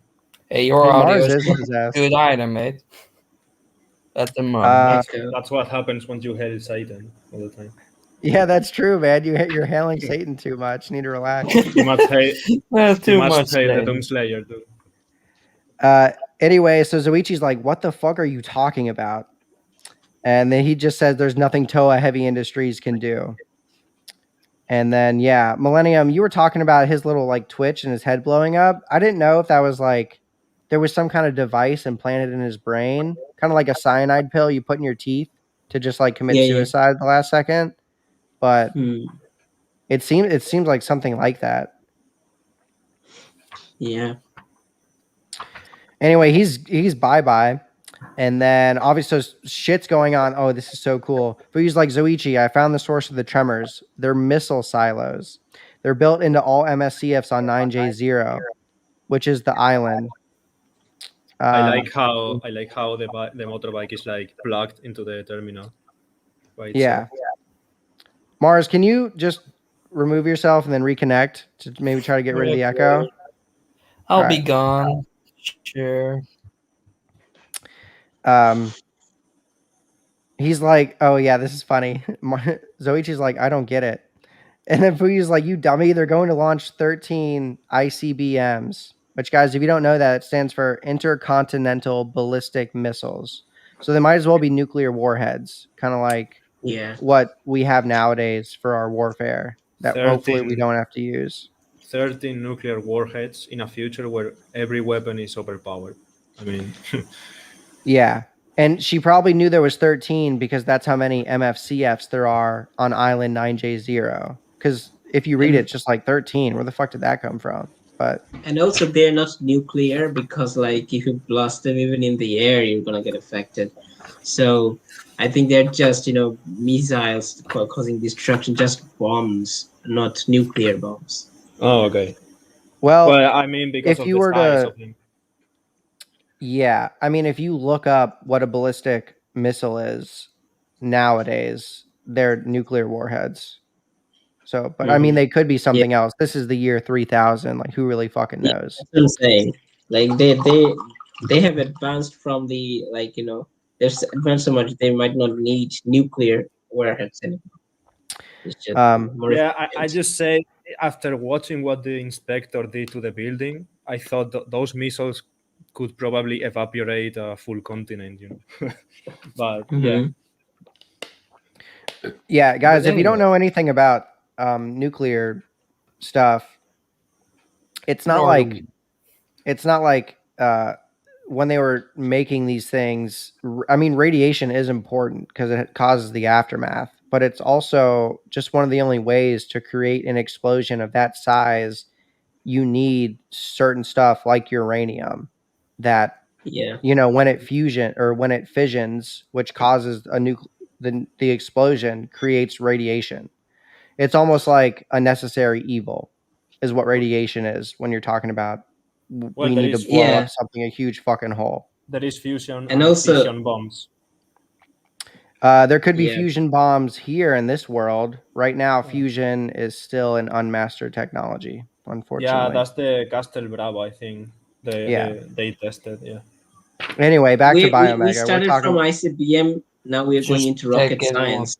Hey, your audio is a good item, mate. At the moment. That's what happens when you hail Satan all the time. Yeah, that's true, man. You're hailing Satan too much. You need to relax. You must hate the Doomslayer, dude. Anyway, so Zoichi's like, what the fuck are you talking about? And then he just says there's nothing Toa Heavy Industries can do. And then, yeah, Millennium, you were talking about his little like twitch and his head blowing up. I didn't know if that was like there was some kind of device implanted in his brain, kind of like a cyanide pill you put in your teeth to just like commit suicide at the last second. But it seems like something like that. Yeah. Anyway, he's bye-bye. And then obviously shit's going on. Oh, this is so cool. But he's like, Zoichi, I found the source of the tremors. They're missile silos. They're built into all MSCFs on 9J0, which is the island. I like how the motorbike is like plugged into the terminal. Right. Yeah. Mars, can you just remove yourself and then reconnect to maybe try to get rid of the echo? I'll be gone. Sure. He's like, oh yeah, this is funny. Zoichi's like, I don't get it. And then Fuyu's like, you dummy, they're going to launch 13 ICBMs, which, guys, if you don't know that, it stands for Intercontinental Ballistic Missiles. So they might as well be nuclear warheads, kind of like what we have nowadays for our warfare that hopefully we don't have to use. 13 nuclear warheads in a future where every weapon is overpowered. I mean... Yeah. And she probably knew there was 13 because that's how many MFCFs there are on island 9J0. Because if you read it, it's just like 13. Where the fuck did that come from? And also they're not nuclear because like if you blast them even in the air, you're gonna get affected. So I think they're just missiles causing destruction, just bombs, not nuclear bombs. Oh, okay. Well, I mean, because of the size of them. Yeah, I mean, if you look up what a ballistic missile is nowadays, they're nuclear warheads. So, but I mean, they could be something else. This is the year 3000. Like, who really fucking knows? That's what I'm saying. Like, they have advanced from the they've advanced so much they might not need nuclear warheads anymore. It's just I just say after watching what the inspector did to the building, I thought those missiles could probably evaporate a full continent, But yeah, guys, if you don't know anything about nuclear stuff, it's not like when they were making these things. I mean, radiation is important because it causes the aftermath, but it's also just one of the only ways to create an explosion of that size. You need certain stuff like uranium that when it fissions, which causes the explosion, creates radiation. It's almost like a necessary evil is what radiation is when you're talking about we need to blow up something, a huge fucking hole. There is fusion and also fission bombs. There could be fusion bombs here in this world. Right now, fusion is still an unmastered technology, unfortunately. Yeah, that's the Castel Bravo, I think. They tested, Anyway, back to Biomega. We started from ICBM. Now we're going into rocket science.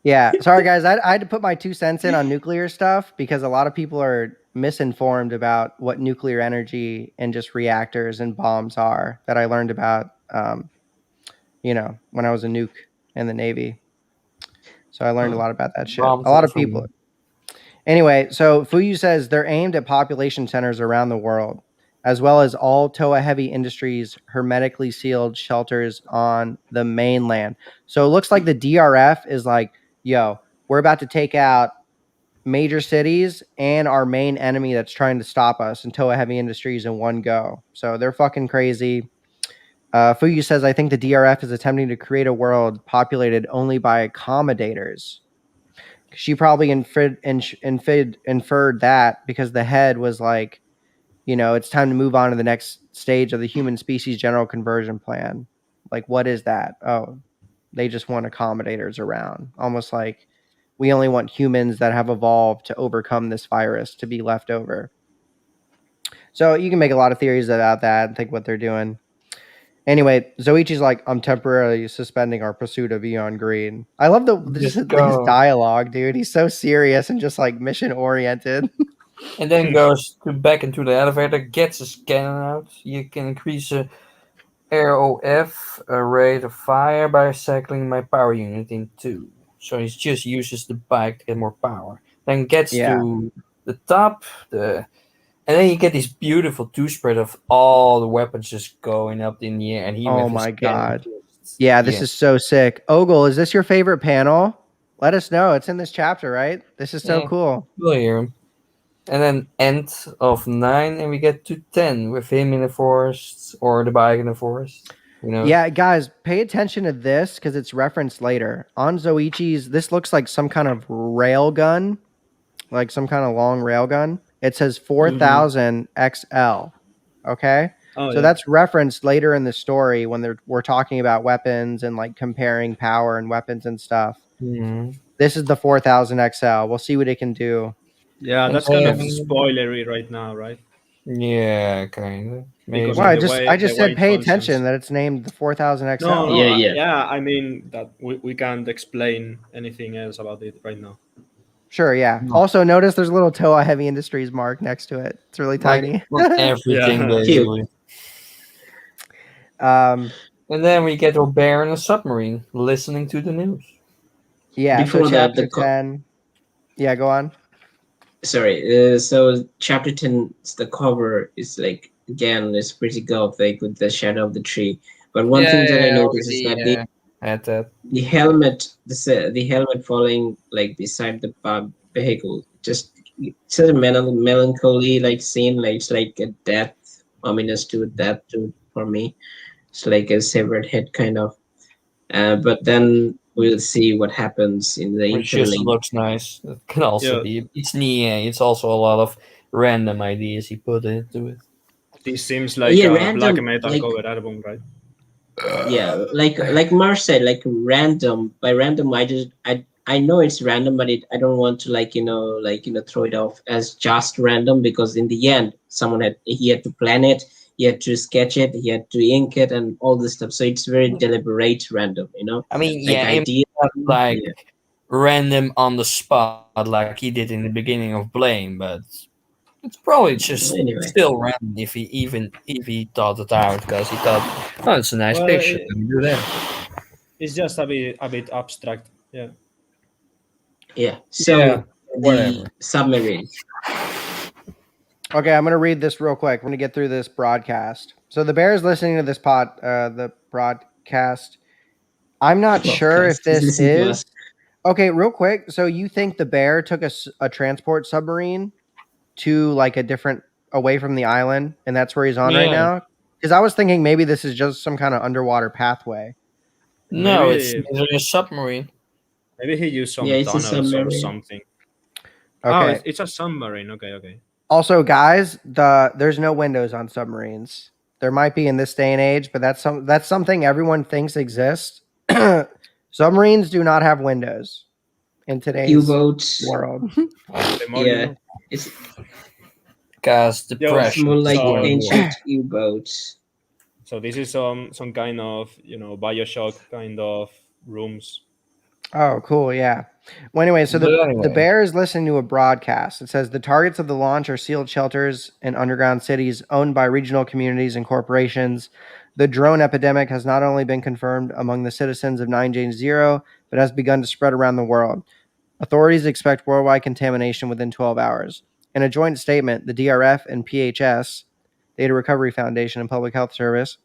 Yeah, sorry guys. I had to put my 2 cents in on nuclear stuff because a lot of people are misinformed about what nuclear energy and just reactors and bombs are that I learned about, when I was a nuke in the Navy. So I learned a lot about that shit. A lot of people. Anyway, so Fuyu says they're aimed at population centers around the world, as well as all Toa Heavy Industries hermetically sealed shelters on the mainland. So it looks like the DRF is like, yo, we're about to take out major cities and our main enemy that's trying to stop us and Toa Heavy Industries in one go. So they're fucking crazy. Fuyu says, I think the DRF is attempting to create a world populated only by accommodators. She probably inferred that because the head was like, it's time to move on to the next stage of the human species general conversion plan. Like, what is that? Oh, they just want accommodators around. Almost like we only want humans that have evolved to overcome this virus to be left over. So you can make a lot of theories about that and think what they're doing. Anyway, Zoichi's like, I'm temporarily suspending our pursuit of Eon Green. I love his dialogue, dude. He's so serious and just like mission oriented. And then goes back into the elevator, gets a cannon out. You can increase the ROF rate of fire by cycling my power unit in 2. So he just uses the bike to get more power. Then gets to the top, and then you get this beautiful 2-spread of all the weapons just going up in the air. And he my god. This is so sick. Ogle, is this your favorite panel? Let us know. It's in this chapter, right? This is so cool. We'll hear him. And then end of 9, and we get to 10 with him in the forest or the bike in the forest. Yeah, guys, pay attention to this because it's referenced later. On Zoichi's, this looks like some kind of rail gun, like some kind of long rail gun. It says 4000 XL. Okay? So that's referenced later in the story when we're talking about weapons and like comparing power and weapons and stuff. Mm-hmm. This is the 4000 XL. We'll see what it can do. Yeah, that's kind of spoilery right now, right? Yeah, kind of. Well, I just said pay attention that it's named the 4000 XL. No, yeah. I mean that we can't explain anything else about it right now. Sure, yeah. No. Also, notice there's a little Toa Heavy Industries mark next to it. It's really tiny. Everything, basically. And then we get Robert in a submarine listening to the news. Yeah, before so chapter 10. Yeah, go on. Sorry. So chapter 10, the cover is like, again, it's pretty gothic with the shadow of the tree. But one thing that I noticed is that the helmet falling like beside the vehicle, just such a melancholy like scene. Like it's like a death, ominous to death for me. It's like a severed head kind of. But then we'll see what happens in the It just looks nice. It can also be. It's Nihei. It's also a lot of random ideas he put into it. This seems like a random, black metal cover album, right? Yeah, like Mars said, like random. By random, I know it's random, but I don't want to throw it off as just random, because in the end, he had to plan it, he had to sketch it, he had to ink it, and all this stuff. So it's very deliberate random, I mean, random on the spot, like he did in the beginning of Blame, but it's probably just still random if he thought it out, because he thought, oh, it's a nice picture. Let me do that. It's just a bit abstract. Yeah. Yeah. So the submarine. Okay, I'm going to read this real quick. We're going to get through this broadcast. So the bear is listening to this the broadcast. I'm not sure if this is... Okay, real quick. So you think the bear took a transport submarine to like away from the island, and that's where he's on right now? Because I was thinking maybe this is just some kind of underwater pathway. No, it's a submarine. Maybe he used some tunnels or something. Okay. Oh, it's a submarine. Okay. Also, guys, there's no windows on submarines. There might be in this day and age, but that's something everyone thinks exists. Submarines do not have windows in today's U-boats world. Yeah, it's because the pressure. More like ancient U-boats. So this is some kind of Bioshock kind of rooms. Oh, cool. Yeah. Well, anyway, so the bear is listening to a broadcast. It says the targets of the launch are sealed shelters in underground cities owned by regional communities and corporations. The drone epidemic has not only been confirmed among the citizens of 9J0, but has begun to spread around the world. Authorities expect worldwide contamination within 12 hours. In a joint statement, the DRF and PHS, Data Recovery Foundation and Public Health Service,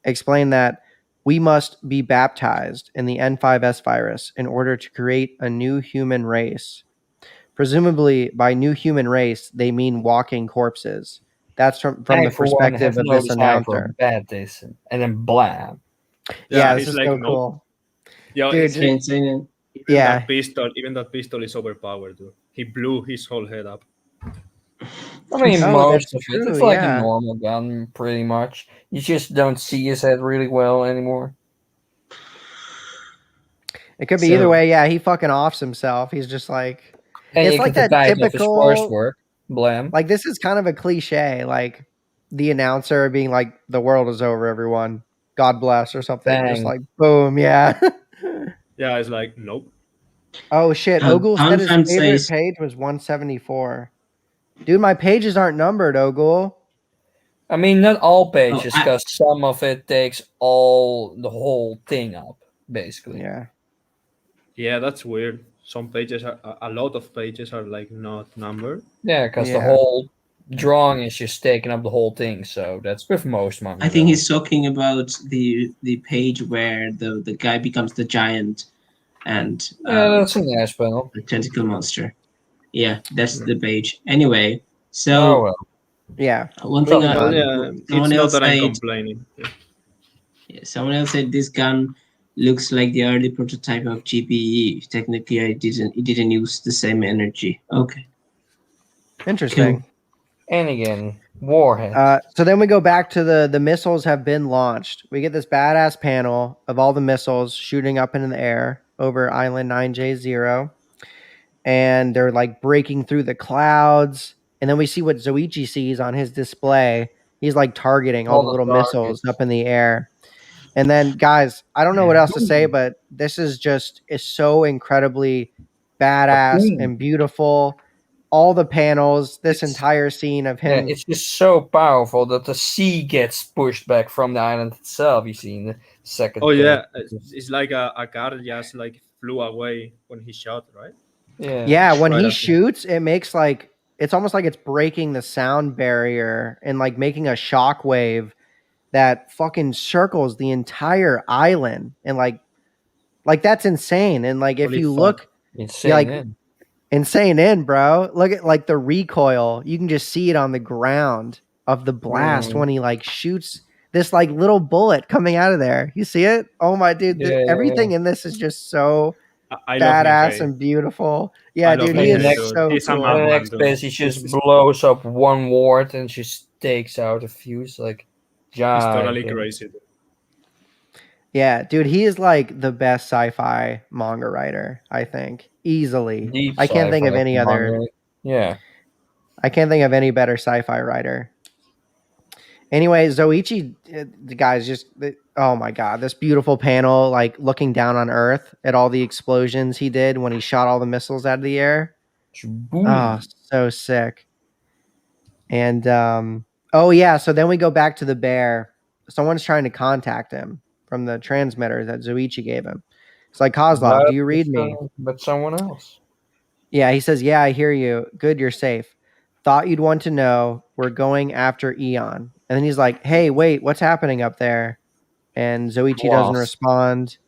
explained that we must be baptized in the N5S virus in order to create a new human race. Presumably, by new human race, they mean walking corpses. That's from the perspective of this announcer. This, and then blam. Yeah, this is like, so cool. Yeah, dude, it's insane. Even that pistol is overpowered, dude. He blew his whole head up. I mean, most of it. It's like a normal gun, pretty much. You just don't see his head really well anymore. It could be either way. Yeah, he fucking offs himself. He's just like, it's like that typical work. Blam. Like, this is kind of a cliche. Like the announcer being like, "The world is over, everyone. God bless," or something. Bang. Just like, boom, yeah. Yeah, it's like, nope. Oh shit! Ogul said his favorite page was 174. Dude, my pages aren't numbered, Ogul. I mean, not all pages, because some of it takes the whole thing up, basically. Yeah. Yeah, that's weird. Some pages a lot of pages are like not numbered. Yeah, because the whole drawing is just taking up the whole thing. So that's with most manga. I think he's talking about the page where the guy becomes the giant, and that's a nice panel. The tentacle monster. Yeah, that's the page. Anyway, so yeah, one thing someone else said, I'm complaining. Yeah, someone else said this gun looks like the early prototype of GPE. Technically, it didn't use the same energy. Okay, interesting. Cool. And again, warhead. So then we go back to the missiles have been launched. We get this badass panel of all the missiles shooting up into the air over Island 9J0. And they're like breaking through the clouds. And then we see what Zoichi sees on his display. He's like targeting all the little missiles up in the air. And then, guys, I don't know what else to say, but this is so incredibly badass and beautiful. All the panels, this entire scene of him. Yeah, it's just so powerful that the sea gets pushed back from the island itself. You see in the second. Oh, yeah. It's like a car just like flew away when he shot, right? Yeah, when he shoots, it makes like, it's almost like it's breaking the sound barrier and like making a shock wave that fucking circles the entire island. And like that's insane. And like, if you look, insane, bro. Look at like the recoil. You can just see it on the ground of the blast when he like shoots this like little bullet coming out of there. You see it? Oh my dude, everything in this is just so badass and beautiful. Yeah, dude, he is so cool. The next base, he just blows up one ward and just takes out a fuse. Like, he's totally crazy. Yeah, dude, he is like the best sci-fi manga writer, I think. Easily. I can't think of any other. Yeah. I can't think of any better sci-fi writer. Anyway, Zoichi, the guys just, oh my God, this beautiful panel, like looking down on Earth at all the explosions he did when he shot all the missiles out of the air. Oh, so sick. And, oh yeah, so then we go back to the bear. Someone's trying to contact him from the transmitter that Zoichi gave him. It's like, Kozlov, do you read me? But someone else. Yeah, he says, yeah, I hear you. Good, you're safe. Thought you'd want to know. We're going after Eon. And then he's like, hey, wait, what's happening up there? And Zoichi doesn't respond.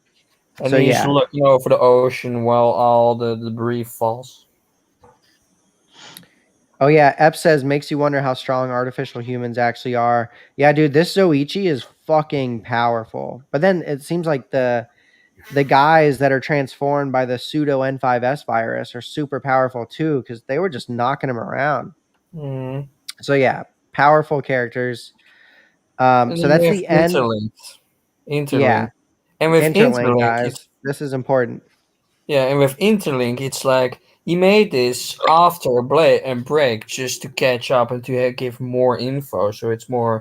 And then he's looking over the ocean while all the debris falls. Oh, yeah. Ep says, makes you wonder how strong artificial humans actually are. Yeah, dude, this Zoichi is fucking powerful. But then it seems like the guys that are transformed by the pseudo N5S virus are super powerful too, because they were just knocking him around. Mm. So yeah, powerful characters. So that's the end. Interlink. Yeah. And with Interlink, guys, this is important. Yeah, and with Interlink, it's like he made this after a break just to catch up and to give more info. So it's more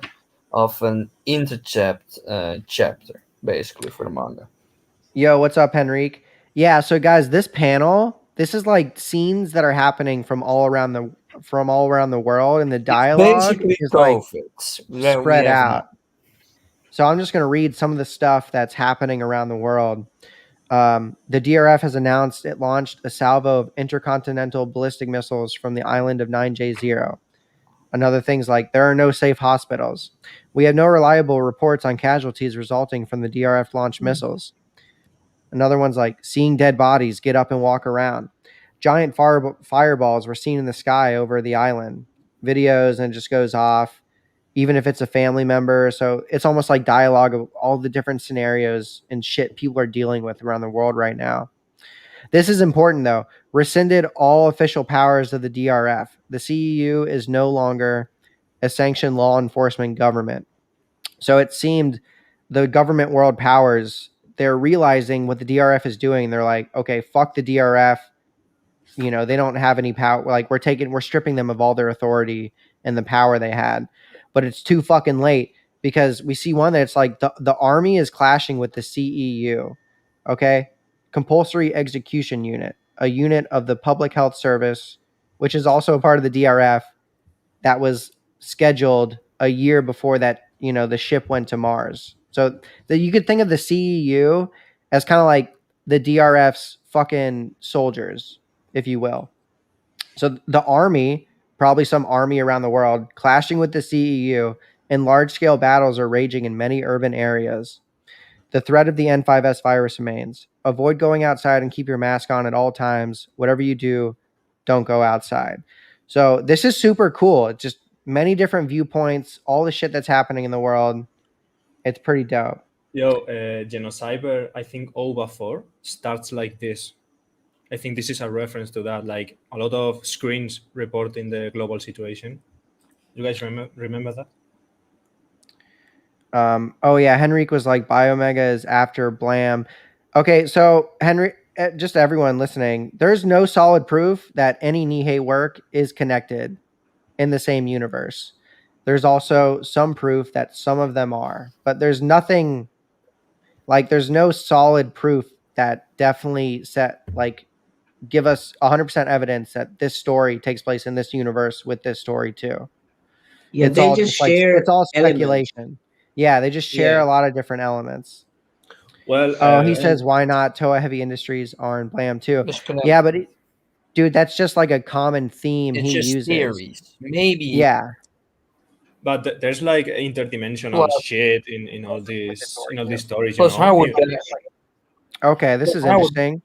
of an intercept chapter, basically, for the manga. Yo, what's up, Henrique? Yeah, so guys, this panel, this is like scenes that are happening from all around the world, and the dialogue is like spread out. So I'm just going to read some of the stuff that's happening around the world. The DRF has announced it launched a salvo of intercontinental ballistic missiles from the island of 9J0. Another thing's like, there are no safe hospitals. We have no reliable reports on casualties resulting from the DRF launched missiles. Another one's like, seeing dead bodies, get up and walk around. Giant fireballs were seen in the sky over the island. Videos, and it just goes off, even if it's a family member. So it's almost like dialogue of all the different scenarios and shit people are dealing with around the world right now. This is important, though. Rescinded all official powers of the DRF. The CEU is no longer a sanctioned law enforcement government. So it seemed the government world powers, they're realizing what the DRF is doing. They're like, okay, fuck the DRF. You know, they don't have any power. Like, we're stripping them of all their authority and the power they had. But it's too fucking late, because we see one that's like the army is clashing with the CEU. Okay. Compulsory Execution Unit, a unit of the Public Health Service, which is also a part of the DRF, that was scheduled a year before that, you know, the ship went to Mars. So you could think of the CEU as kind of like the DRF's fucking soldiers, if you will. So the army, probably some army around the world, clashing with the CEU, and large-scale battles are raging in many urban areas. The threat of the N5S virus remains. Avoid going outside and keep your mask on at all times. Whatever you do, don't go outside. So this is super cool. It's just many different viewpoints, all the shit that's happening in the world. It's pretty dope. Yo, Genocyber, I think OVA 4 starts like this. I think this is a reference to that, like a lot of screens reporting the global situation. You guys remember that? Oh yeah, Henrique was like, Biomega is after Blam. Okay, so Henry, just everyone listening, there's no solid proof that any Nihei work is connected in the same universe. There's also some proof that some of them are, but there's nothing, like, there's no solid proof that definitely give us 100% evidence that this story takes place in this universe with this story too. Yeah, it's they all just share. It's all speculation. Elements. Yeah, they just share a lot of different elements. Well, he says, why not? Toa Heavy Industries are in Blam too. Yeah, but dude, that's just like a common theme he uses. Theories, maybe. Yeah, but there's like interdimensional shit in all these stories. Plus, how would okay, this is interesting.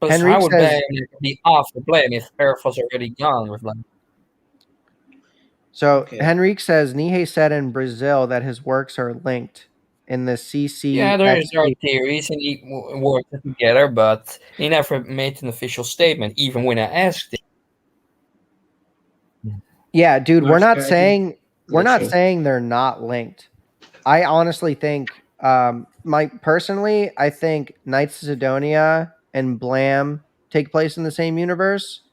Henry how would says, be after Blam if Earth was already gone with Blam? So Henrique says Nihei said in Brazil that his works are linked in the CC. Yeah, there are theories and he worked together, but he never made an official statement, even when I asked him. Yeah, dude, we're not saying they're not linked. I honestly think, personally, I think Knights of Sidonia and Blam take place in the same universe.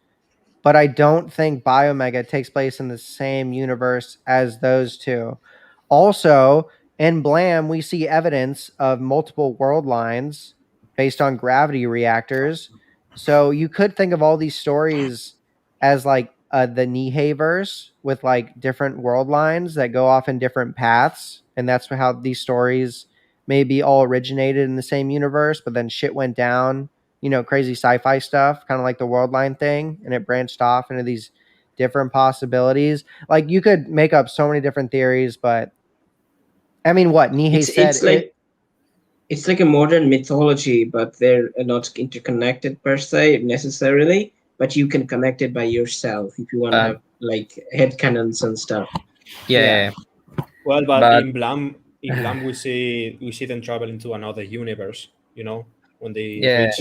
But I don't think Biomega takes place in the same universe as those two. Also, in Blam, we see evidence of multiple world lines based on gravity reactors. So you could think of all these stories as like the Nihei verse with like different world lines that go off in different paths. And that's how these stories maybe all originated in the same universe, but then shit went down. You know, crazy sci-fi stuff, kind of like the world line thing, and it branched off into these different possibilities. Like, you could make up so many different theories, but I mean, what Nihei said, it's like a modern mythology, but they're not interconnected per se necessarily, but you can connect it by yourself if you want to have like headcanons and stuff. Yeah. Well, but in Blam we see them travel into another universe, you know, when they but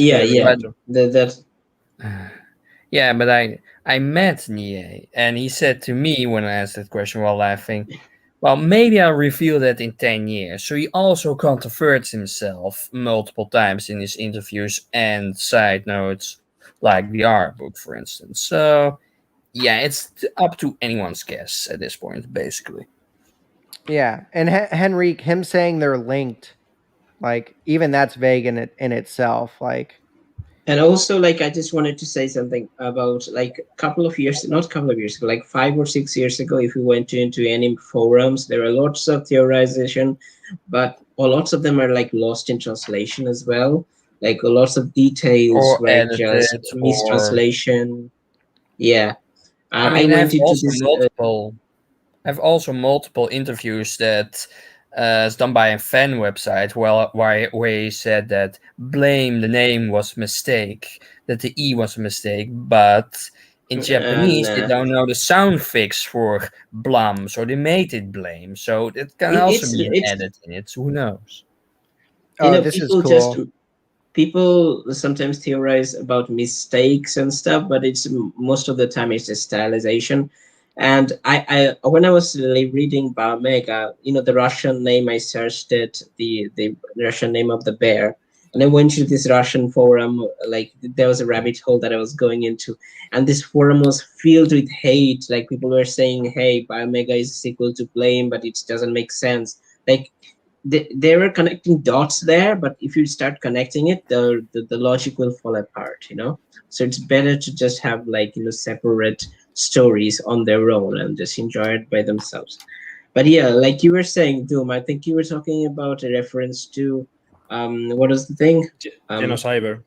I met Nihei, and he said to me when I asked that question while laughing, well, maybe I'll reveal that in 10 years. So he also controverts himself multiple times in his interviews and side notes, like the art book, for instance. So yeah, it's up to anyone's guess at this point, basically. Yeah, and Henrique, him saying they're linked, like, even that's vague in itself. Like, And also, like, I just wanted to say something about like not a couple of years ago, like 5 or 6 years ago, if you went into any forums, there are lots of theorization, but lots of them are like lost in translation as well. Like lots of details or were just edited, or mistranslation. Yeah. I I mean, went into this. I've also multiple interviews that is done by a fan website where he said that Blame, the name, was mistake, that the E was a mistake, but in Japanese they don't know the sound fix for Blam, so they made it Blame. So it can also be an edit in it. So who knows? This is cool. People sometimes theorize about mistakes and stuff, but it's most of the time it's just stylization. And I when I was reading Biomega, the Russian name, I searched it, the Russian name of the bear, and I went to this Russian forum. Like there was a rabbit hole that I was going into, and this forum was filled with hate. Like people were saying, "Hey, Biomega is a sequel to Blame, but it doesn't make sense." Like they were connecting dots there, but if you start connecting it, the logic will fall apart. So it's better to just have like separate stories on their own and just enjoy it by themselves. But yeah, like you were saying, Doom, I think you were talking about a reference to what was the thing? Genocyber.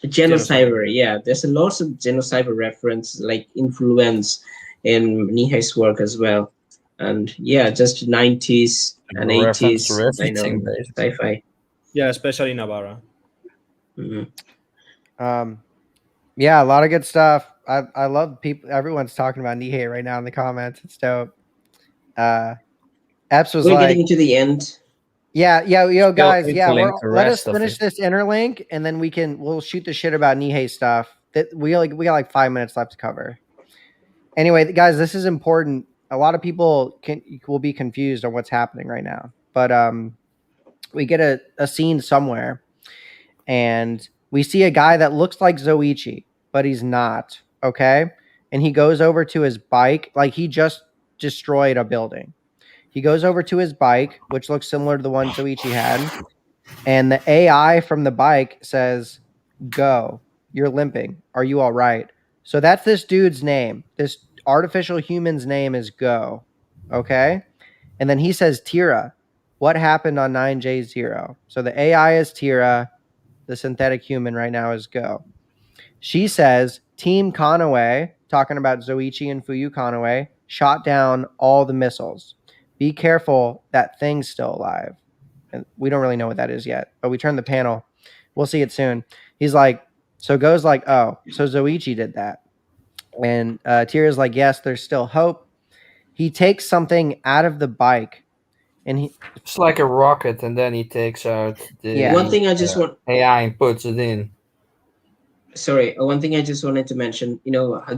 Genocyber. Yeah, there's a lot of Genocyber reference, like influence in Nihei's work as well. And yeah, just 90s and 80s, I know, sci-fi. Yeah, especially Navarra. Mm-hmm. Yeah, a lot of good stuff. I love people. Everyone's talking about Nihei right now in the comments. It's dope. Epps was we're like, getting to the end. Yeah, guys. Yeah, let us finish this interlink, and then we'll shoot the shit about Nihei stuff. That we got like 5 minutes left to cover. Anyway, guys, this is important. A lot of people will be confused on what's happening right now, but we get a scene somewhere, and we see a guy that looks like Zoichi, but he's not. Okay, and he goes over to his bike, like he just destroyed a building. He goes over to his bike, which looks similar to the one Zoichi had, and the AI from the bike says, "Go. You're limping. Are you all right?" So that's this dude's name. This artificial human's name is Go. Okay? And then he says, "Tira, what happened on 9J0?" So the AI is Tira. The synthetic human right now is Go. She says, "Team Kanaway," talking about Zoichi and Fuyu Kanaway, "shot down all the missiles. Be careful, that thing's still alive." And we don't really know what that is yet, but we turn the panel. We'll see it soon. He's like, so Go's like, "Oh, so Zoichi did that." And Tira's like, "Yes, there's still hope." He takes something out of the bike, and it's like a rocket, and then he takes out the one thing I just want AI and puts it in. Sorry, one thing I just wanted to mention,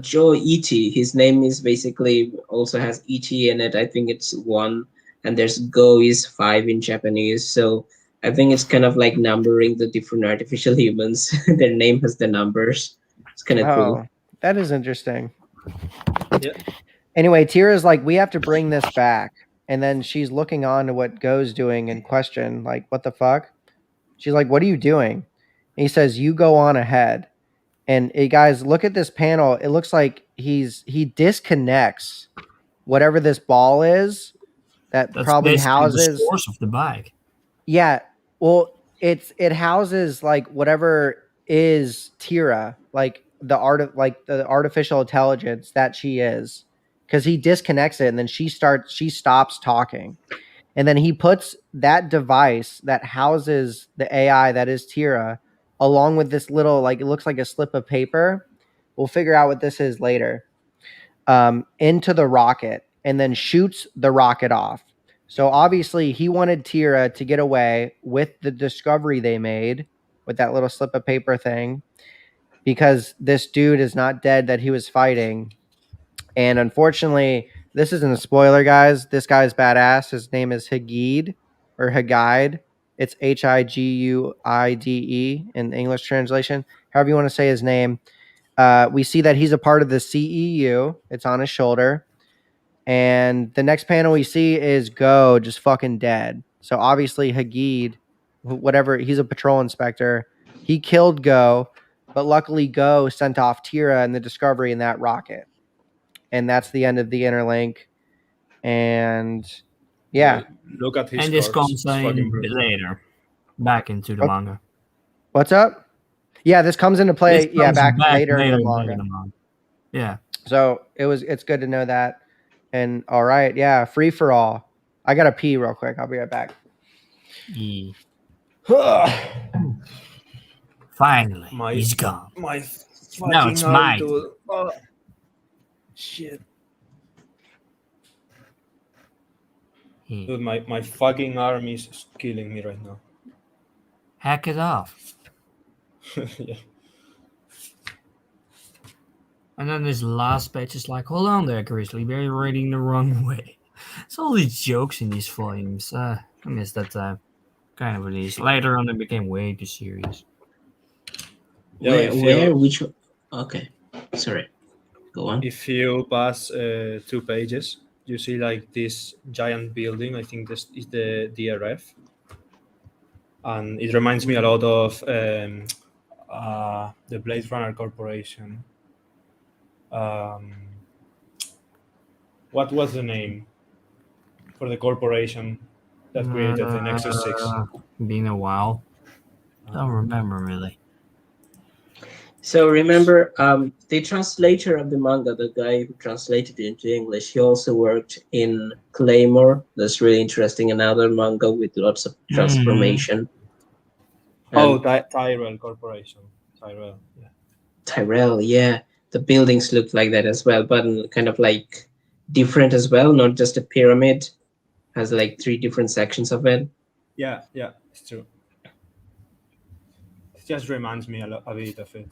Joe E.T., his name is basically also has E.T. in it. I think it's 1, and there's Go is 5 in Japanese. So I think it's kind of like numbering the different artificial humans. Their name has the numbers. It's kind of cool. That is interesting. Yeah. Anyway, Tira's like, "We have to bring this back." And then she's looking on to what Go's doing and question, like, "What the fuck?" She's like, "What are you doing?" And he says, "You go on ahead." And guys, look at this panel. It looks like he disconnects whatever this ball is that's probably houses the source of the bike. Yeah, well, it houses like whatever is Tira, like the artificial intelligence that she is, because he disconnects it and then she stops talking, and then he puts that device that houses the AI that is Tira along with this little, like, it looks like a slip of paper. We'll figure out what this is later. Into the rocket and then shoots the rocket off. So obviously he wanted Tira to get away with the discovery they made with that little slip of paper thing, because this dude is not dead that he was fighting. And unfortunately, this isn't a spoiler, guys. This guy's badass. His name is Higuide or Higuide. It's Higuide in English translation. However you want to say his name. We see that he's a part of the CEU. It's on his shoulder. And the next panel we see is Go just fucking dead. So obviously Higuide, whatever, he's a patrol inspector. He killed Go. but luckily Go sent off Tira and the Discovery in that rocket, and that's the end of the interlink. And yeah, look at his. And this comes later, back into the manga. What's up? Yeah, this comes into play. Back later in the manga. Yeah. So it's good to know that. And all right, yeah, free for all. I gotta pee real quick. I'll be right back. Finally, he's gone. Now it's mine. Oh, shit. Dude, my fucking arm is killing me right now. Hack it off. Yeah. And then this last page is like, hold on there, Grizzly, you're reading the wrong way. It's all these jokes in these volumes. I missed that time. Kind of release. Later on, it became way too serious. Yeah, which? Okay, sorry. Go on. If you pass 2 pages, you see like this giant building. I think this is the DRF, and it reminds me a lot of the Blade Runner Corporation. What was the name for the corporation that created the Nexus 6? Been a while. Don't remember really. So remember, the translator of the manga, the guy who translated it into English, he also worked in Claymore. That's really interesting. Another manga with lots of transformation. Tyrell Corporation. Tyrell, yeah. Tyrell, yeah. The buildings look like that as well, but kind of like different as well, not just a pyramid. Has like 3 different sections of it. Yeah, it's true. It just reminds me a bit of it.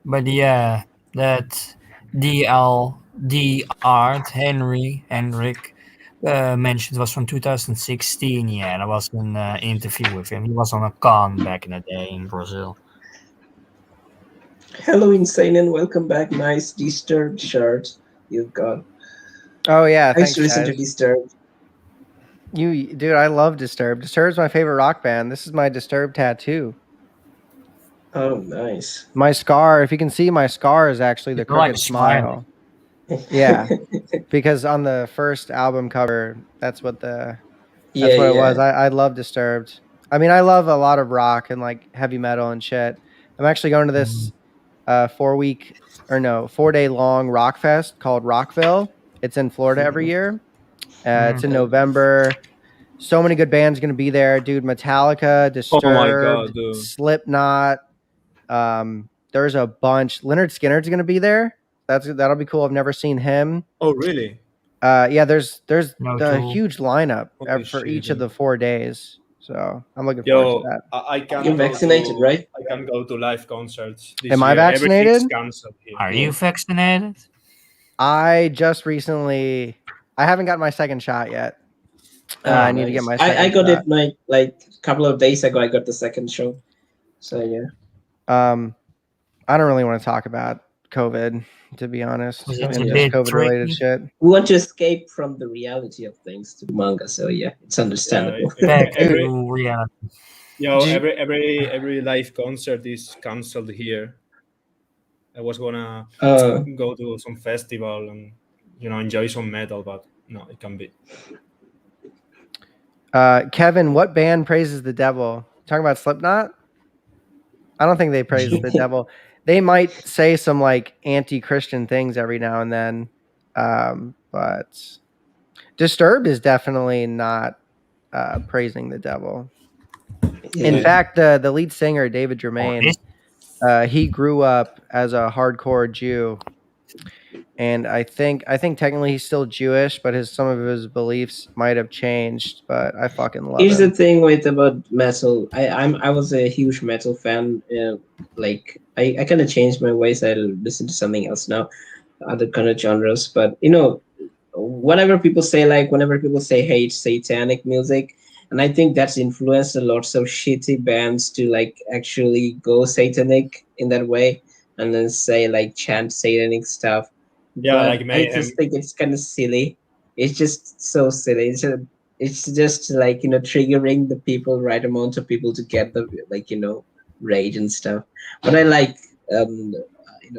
But yeah, that the art Henrik mentioned was from 2016. Yeah, that was an interview with him. He was on a con back in the day in Brazil. Hello, Inseinen. Welcome back. Nice Disturbed shirt you've got. Oh yeah, I used to listen to Disturbed. Dude, I love Disturbed. Disturbed's my favorite rock band. This is my Disturbed tattoo. Oh, nice. My scar, if you can see, my scar is actually the crooked smile. Yeah, because on the first album cover, that's what it was. I love Disturbed. I mean, I love a lot of rock and like heavy metal and shit. I'm actually going to this 4-day long rock fest called Rockville. It's in Florida every year. It's in November. So many good bands going to be there, dude. Metallica, Disturbed, Slipknot. There's a bunch. Leonard Skinner's going to be there. That'll be cool. I've never seen him. Oh, really? Yeah. There's a huge lineup for each of the 4 days. So I'm looking forward to that. You're vaccinated, right? I can go to live concerts. Am I vaccinated? Are you vaccinated? I just recently. I haven't got my second shot yet. I need to get my second I got shot. it like a couple of days ago. I got the second shot. So yeah. I don't really want to talk about COVID, to be honest. COVID-related shit. We want to escape from the reality of things to manga, so yeah, it's understandable. Reality. Every live concert is cancelled here. I was gonna go to some festival and enjoy some metal, but no, it can be. Kevin, what band praises the devil? Talking about Slipknot? I don't think they praise the devil. They might say some like anti-Christian things every now and then, but Disturbed is definitely not praising the devil. Yeah. In fact, the lead singer David Germain, he grew up as a hardcore Jew, and I think technically he's still Jewish, but some of his beliefs might have changed. But I fucking love Here's him. the thing about metal. I was a huge metal fan. Like I kind of changed my ways. I listen to something else now, other kind of genres. But whenever people say hey, it's satanic music, and I think that's influenced a lot of shitty bands to like actually go satanic in that way, and then say like chant satanic stuff. Yeah, but like Mayhem. I just think it's kind of silly. It's just so silly. It's just like triggering the people, right amount of people to get the rage and stuff. But I like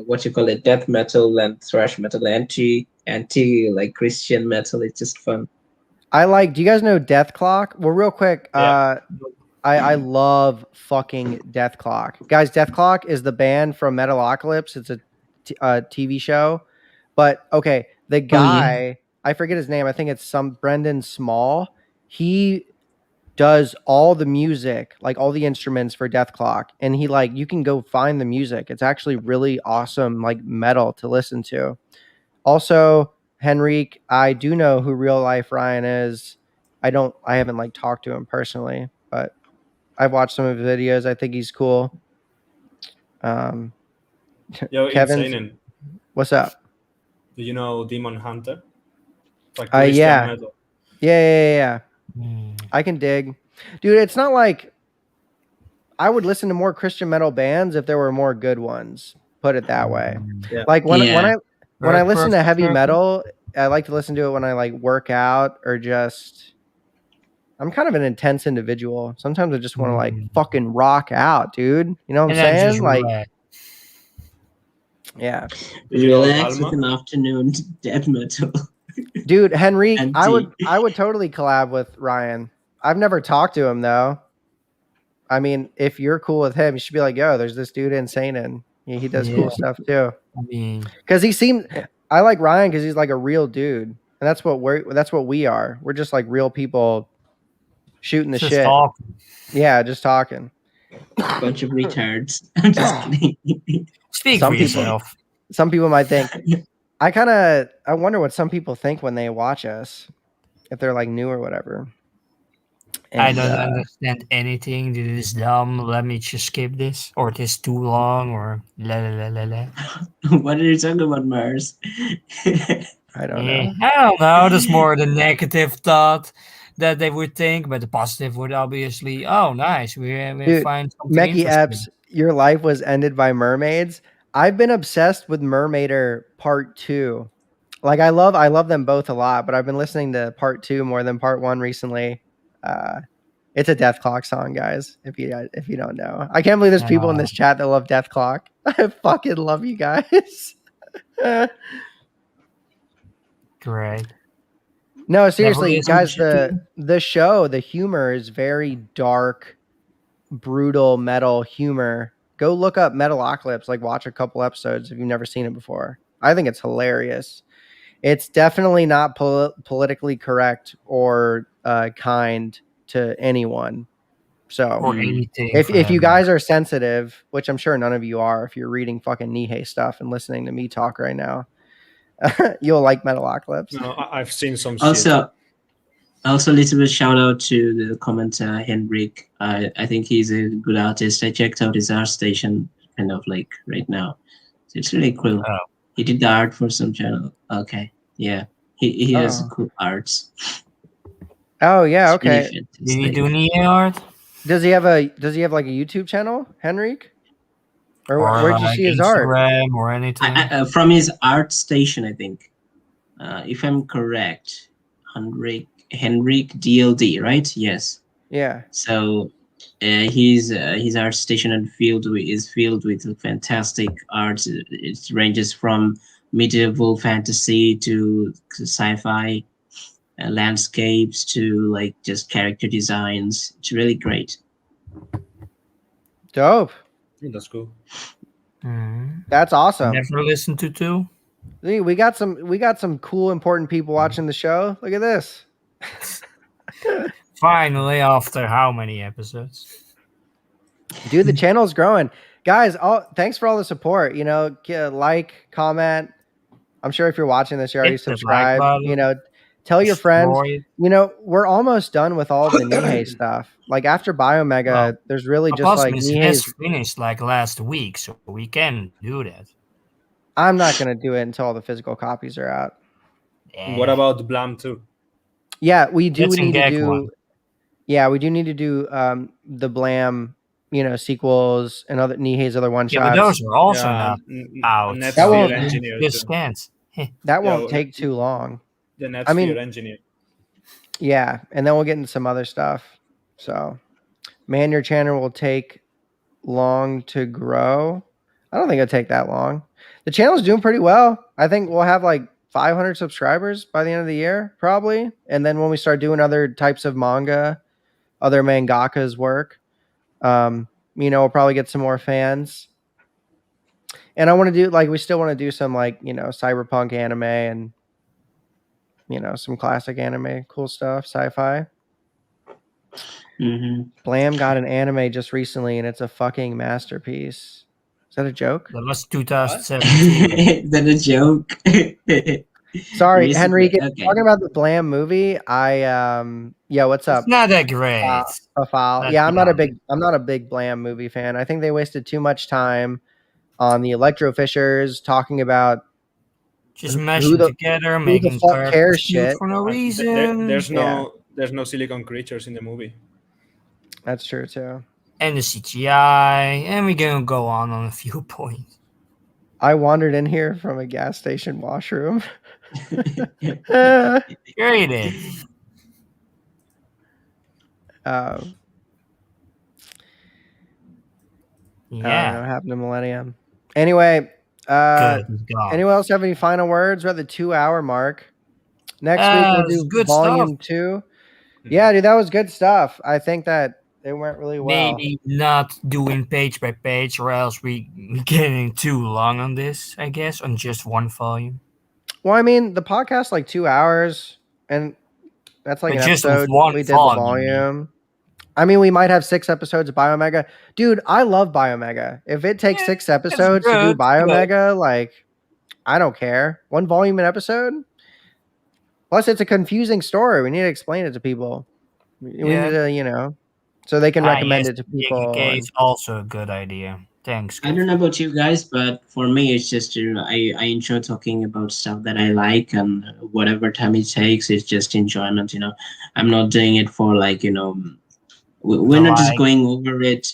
what you call it, death metal and thrash metal, anti like Christian metal. It's just fun. Do you guys know Death Clock? Well, real quick, I love fucking Death Clock. Guys, Death Clock is the band from Metalocalypse. It's a TV show. But okay, the guy, I forget his name. I think it's some Brendan Small. He does all the music, like all the instruments for Death Clock. And he you can go find the music. It's actually really awesome, like metal to listen to. Also, Henrique, I do know who real life Ryan is. I haven't talked to him personally, but I've watched some of his videos. I think he's cool. Yo, Kevin, what's up? Do you know Demon Hunter? Like yeah. Metal. Yeah. I can dig. Dude, it's not like I would listen to more Christian metal bands if there were more good ones. Put it that way. Yeah. Like when I listen to heavy metal, I like to listen to it when I work out or just I'm kind of an intense individual. Sometimes I just want to fucking rock out, dude. You know what I'm saying? Yeah. Relax with an afternoon death metal. Dude, Henrique, I would totally collab with Ryan. I've never talked to him though. I mean, if you're cool with him, you should be like, yo, there's this dude Inseinen. He does cool stuff too. Because I like Ryan because he's like a real dude, and that's what we are. We're just like real people shooting the shit. Talking. Yeah, just talking. Bunch of retards. I'm just kidding. Speak for yourself. Some people might think. I wonder what some people think when they watch us, if they're new or whatever. And, I don't understand anything. This is dumb. Let me just skip this, or it is too long, or la la la la la. What are you talking about, Mars? I don't know. I don't know. There's more the negative thought that they would think, but the positive would obviously, oh, nice. We find something Meki Epps, your life was ended by mermaids. I've been obsessed with Mermaider Part 2. I love them both a lot, but I've been listening to Part 2 more than Part 1 recently. It's a Death Clock song, guys. If you don't know, I can't believe there's people in this chat that love Death Clock. I fucking love you guys. Great. No, seriously, guys. The show, the humor is very dark, brutal metal humor. Go look up Metalocalypse. Watch a couple episodes if you've never seen it before. I think it's hilarious. It's definitely not politically correct or kind to anyone. So or anything. If you guys are sensitive, which I'm sure none of you are, if you're reading fucking Nihei stuff and listening to me talk right now, you'll like Metalocalypse. No, I've seen some shit. Also, a little bit shout out to the commenter Henrik. I think he's a good artist. I checked out his art station right now. So it's really cool. Oh. He did the art for some channel. Okay. Yeah. He has cool arts. Oh yeah, okay. Really did he do any art? Does he have a YouTube channel, Henrik? Or where'd you see his Instagram art? Or anything? From his art station, I think. If I'm correct. Henrik DLD, right? Yes. Yeah. So his art station and is filled with fantastic art. It ranges from medieval fantasy to sci-fi, landscapes to just character designs. It's really great. Dope. Yeah, that's cool. That's awesome. Never listened to two. We got some cool important people watching the show. Look at this. Finally, after how many episodes? Dude, the channel's growing. Guys, thanks for all the support. Comment. I'm sure if you're watching this, you already subscribed. Tell your friends. We're almost done with all the Nihei stuff. After Biomega, there's really just Nihei's finished last week, so we can do that. I'm not gonna do it until all the physical copies are out. What about Blam 2? Yeah, we do need to do. Yeah, we do need to do the Blam, sequels and other Nihei's other one shots. Yeah, but those are also not out. That won't That won't take too long. The Netsphere engineer. Yeah, and then we'll get into some other stuff. So, man, your channel will take long to grow. I don't think it'll take that long. The channel's doing pretty well. I think we'll have like 500 subscribers by the end of the year, probably. And then when we start doing other types of manga, other mangakas work, we'll probably get some more fans. And I want to do we still want to do some cyberpunk anime and some classic anime, cool stuff, sci-fi. Mm-hmm. Blam got an anime just recently, and it's a fucking masterpiece. Is that a joke? That was 2017. Is that a joke? Sorry, Henrique. Okay. Talking about the Blam movie, what's up? It's not that great. I'm not a big Blam movie fan. I think they wasted too much time on the Electrofishers talking about just meshing together, making the fuck cares shit for no reason. There's no silicon creatures in the movie. That's true too. And the CGI, and we're gonna go on a few points. I wandered in here from a gas station washroom. Here it is. I don't know what happened to Millennium. Anyway, anyone else have any final words? We're at the 2-hour mark. Next week we'll do volume 2. Yeah, dude, that was good stuff. I think that it went really well. Maybe not doing page by page, or else we getting too long on this, I guess, on just one volume. Well, I mean, the podcast like 2 hours, and that's like an just episode. We did the volume. I mean, we might have 6 episodes of Biomega. Dude, I love Biomega. If it takes 6 episodes to do Biomega, I don't care. 1 volume an episode. Plus, it's a confusing story. We need to explain it to people. We need to, so they can recommend it to people. It's also a good idea. Thanks. I don't know about you guys, but for me, it's just I enjoy talking about stuff that I like, and whatever time it takes, it's just enjoyment. I'm not doing it for we're not just going over it.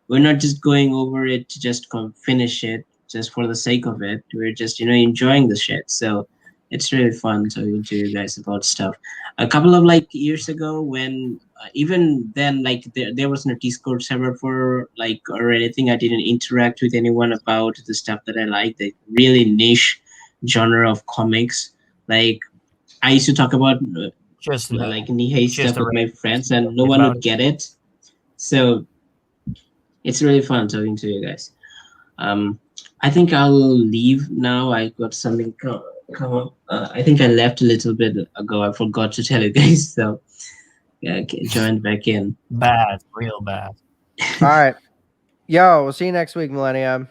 We're not just going over it to just finish it just for the sake of it. We're just enjoying the shit. So it's really fun talking to you guys about stuff. A couple of years ago, when even then there was no Discord server for or anything, I didn't interact with anyone about the stuff that I like, the really niche genre of comics. I used to talk about just Nihei stuff with my friends, and no one would get it. So it's really fun talking to you guys. I think I'll leave now. I got something come up. I think I left a little bit ago. I forgot to tell you guys. So joined back in. Bad, real bad. All right. Yo, we'll see you next week, Millennium.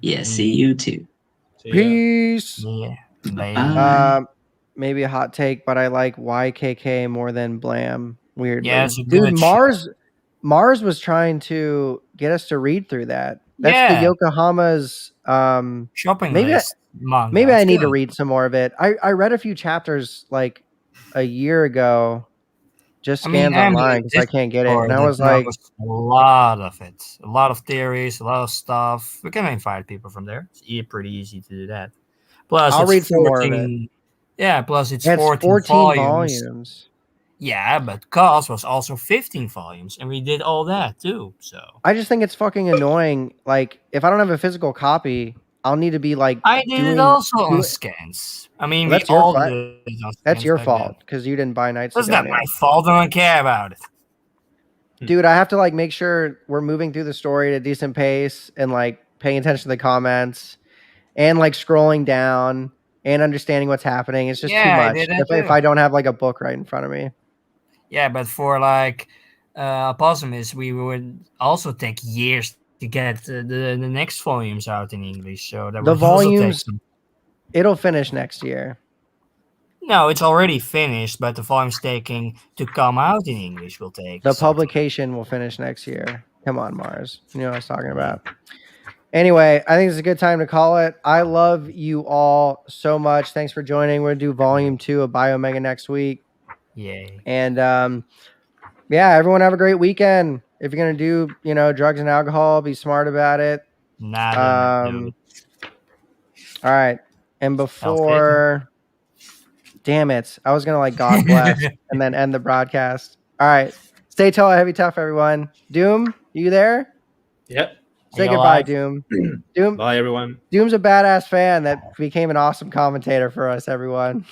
Yeah, see you too. Peace. Yeah. Bye. Maybe a hot take, but I like YKK more than Blam. Weirdly. Yeah, it's a dude, Mars was trying to get us to read through that. That's the Yokohama's shopping maybe list. Maybe I need to read some more of it. I read a few chapters a year ago. Just scans online because I can't get it. And I was like, a lot of it, a lot of theories, a lot of stuff. We can invite people from there. It's pretty easy to do that. Plus, I'll read 14, more of it. Yeah, plus it's 14 volumes. Yeah, but Cos was also 15 volumes, and we did all that too. So I just think it's fucking annoying. If I don't have a physical copy, I'll need to be I did it also on scans. I mean, well, that's your fault because you didn't buy Knights. That's not my fault. I don't care about it. Dude, I have to make sure we're moving through the story at a decent pace and paying attention to the comments and scrolling down and understanding what's happening. It's just too much if I don't have a book right in front of me. Yeah, but for Possumus, we would also take years to get the next volumes out in English. So that the volumes, it'll finish next year. No, it's already finished, but the volumes taking to come out in English will take. The publication will finish next year. Come on, Mars. You know what I was talking about. Anyway, I think it's a good time to call it. I love you all so much. Thanks for joining. We're going to do volume 2 of Biomega next week. Yay. And everyone have a great weekend. If you're going to do, drugs and alcohol, be smart about it. All right. And before, damn it, I was going to God bless and then end the broadcast. All right. Stay tall, heavy, tough, everyone. Doom, you there? Yep. Say goodbye, Doom. Doom. Bye, everyone. Doom's a badass fan that became an awesome commentator for us, everyone.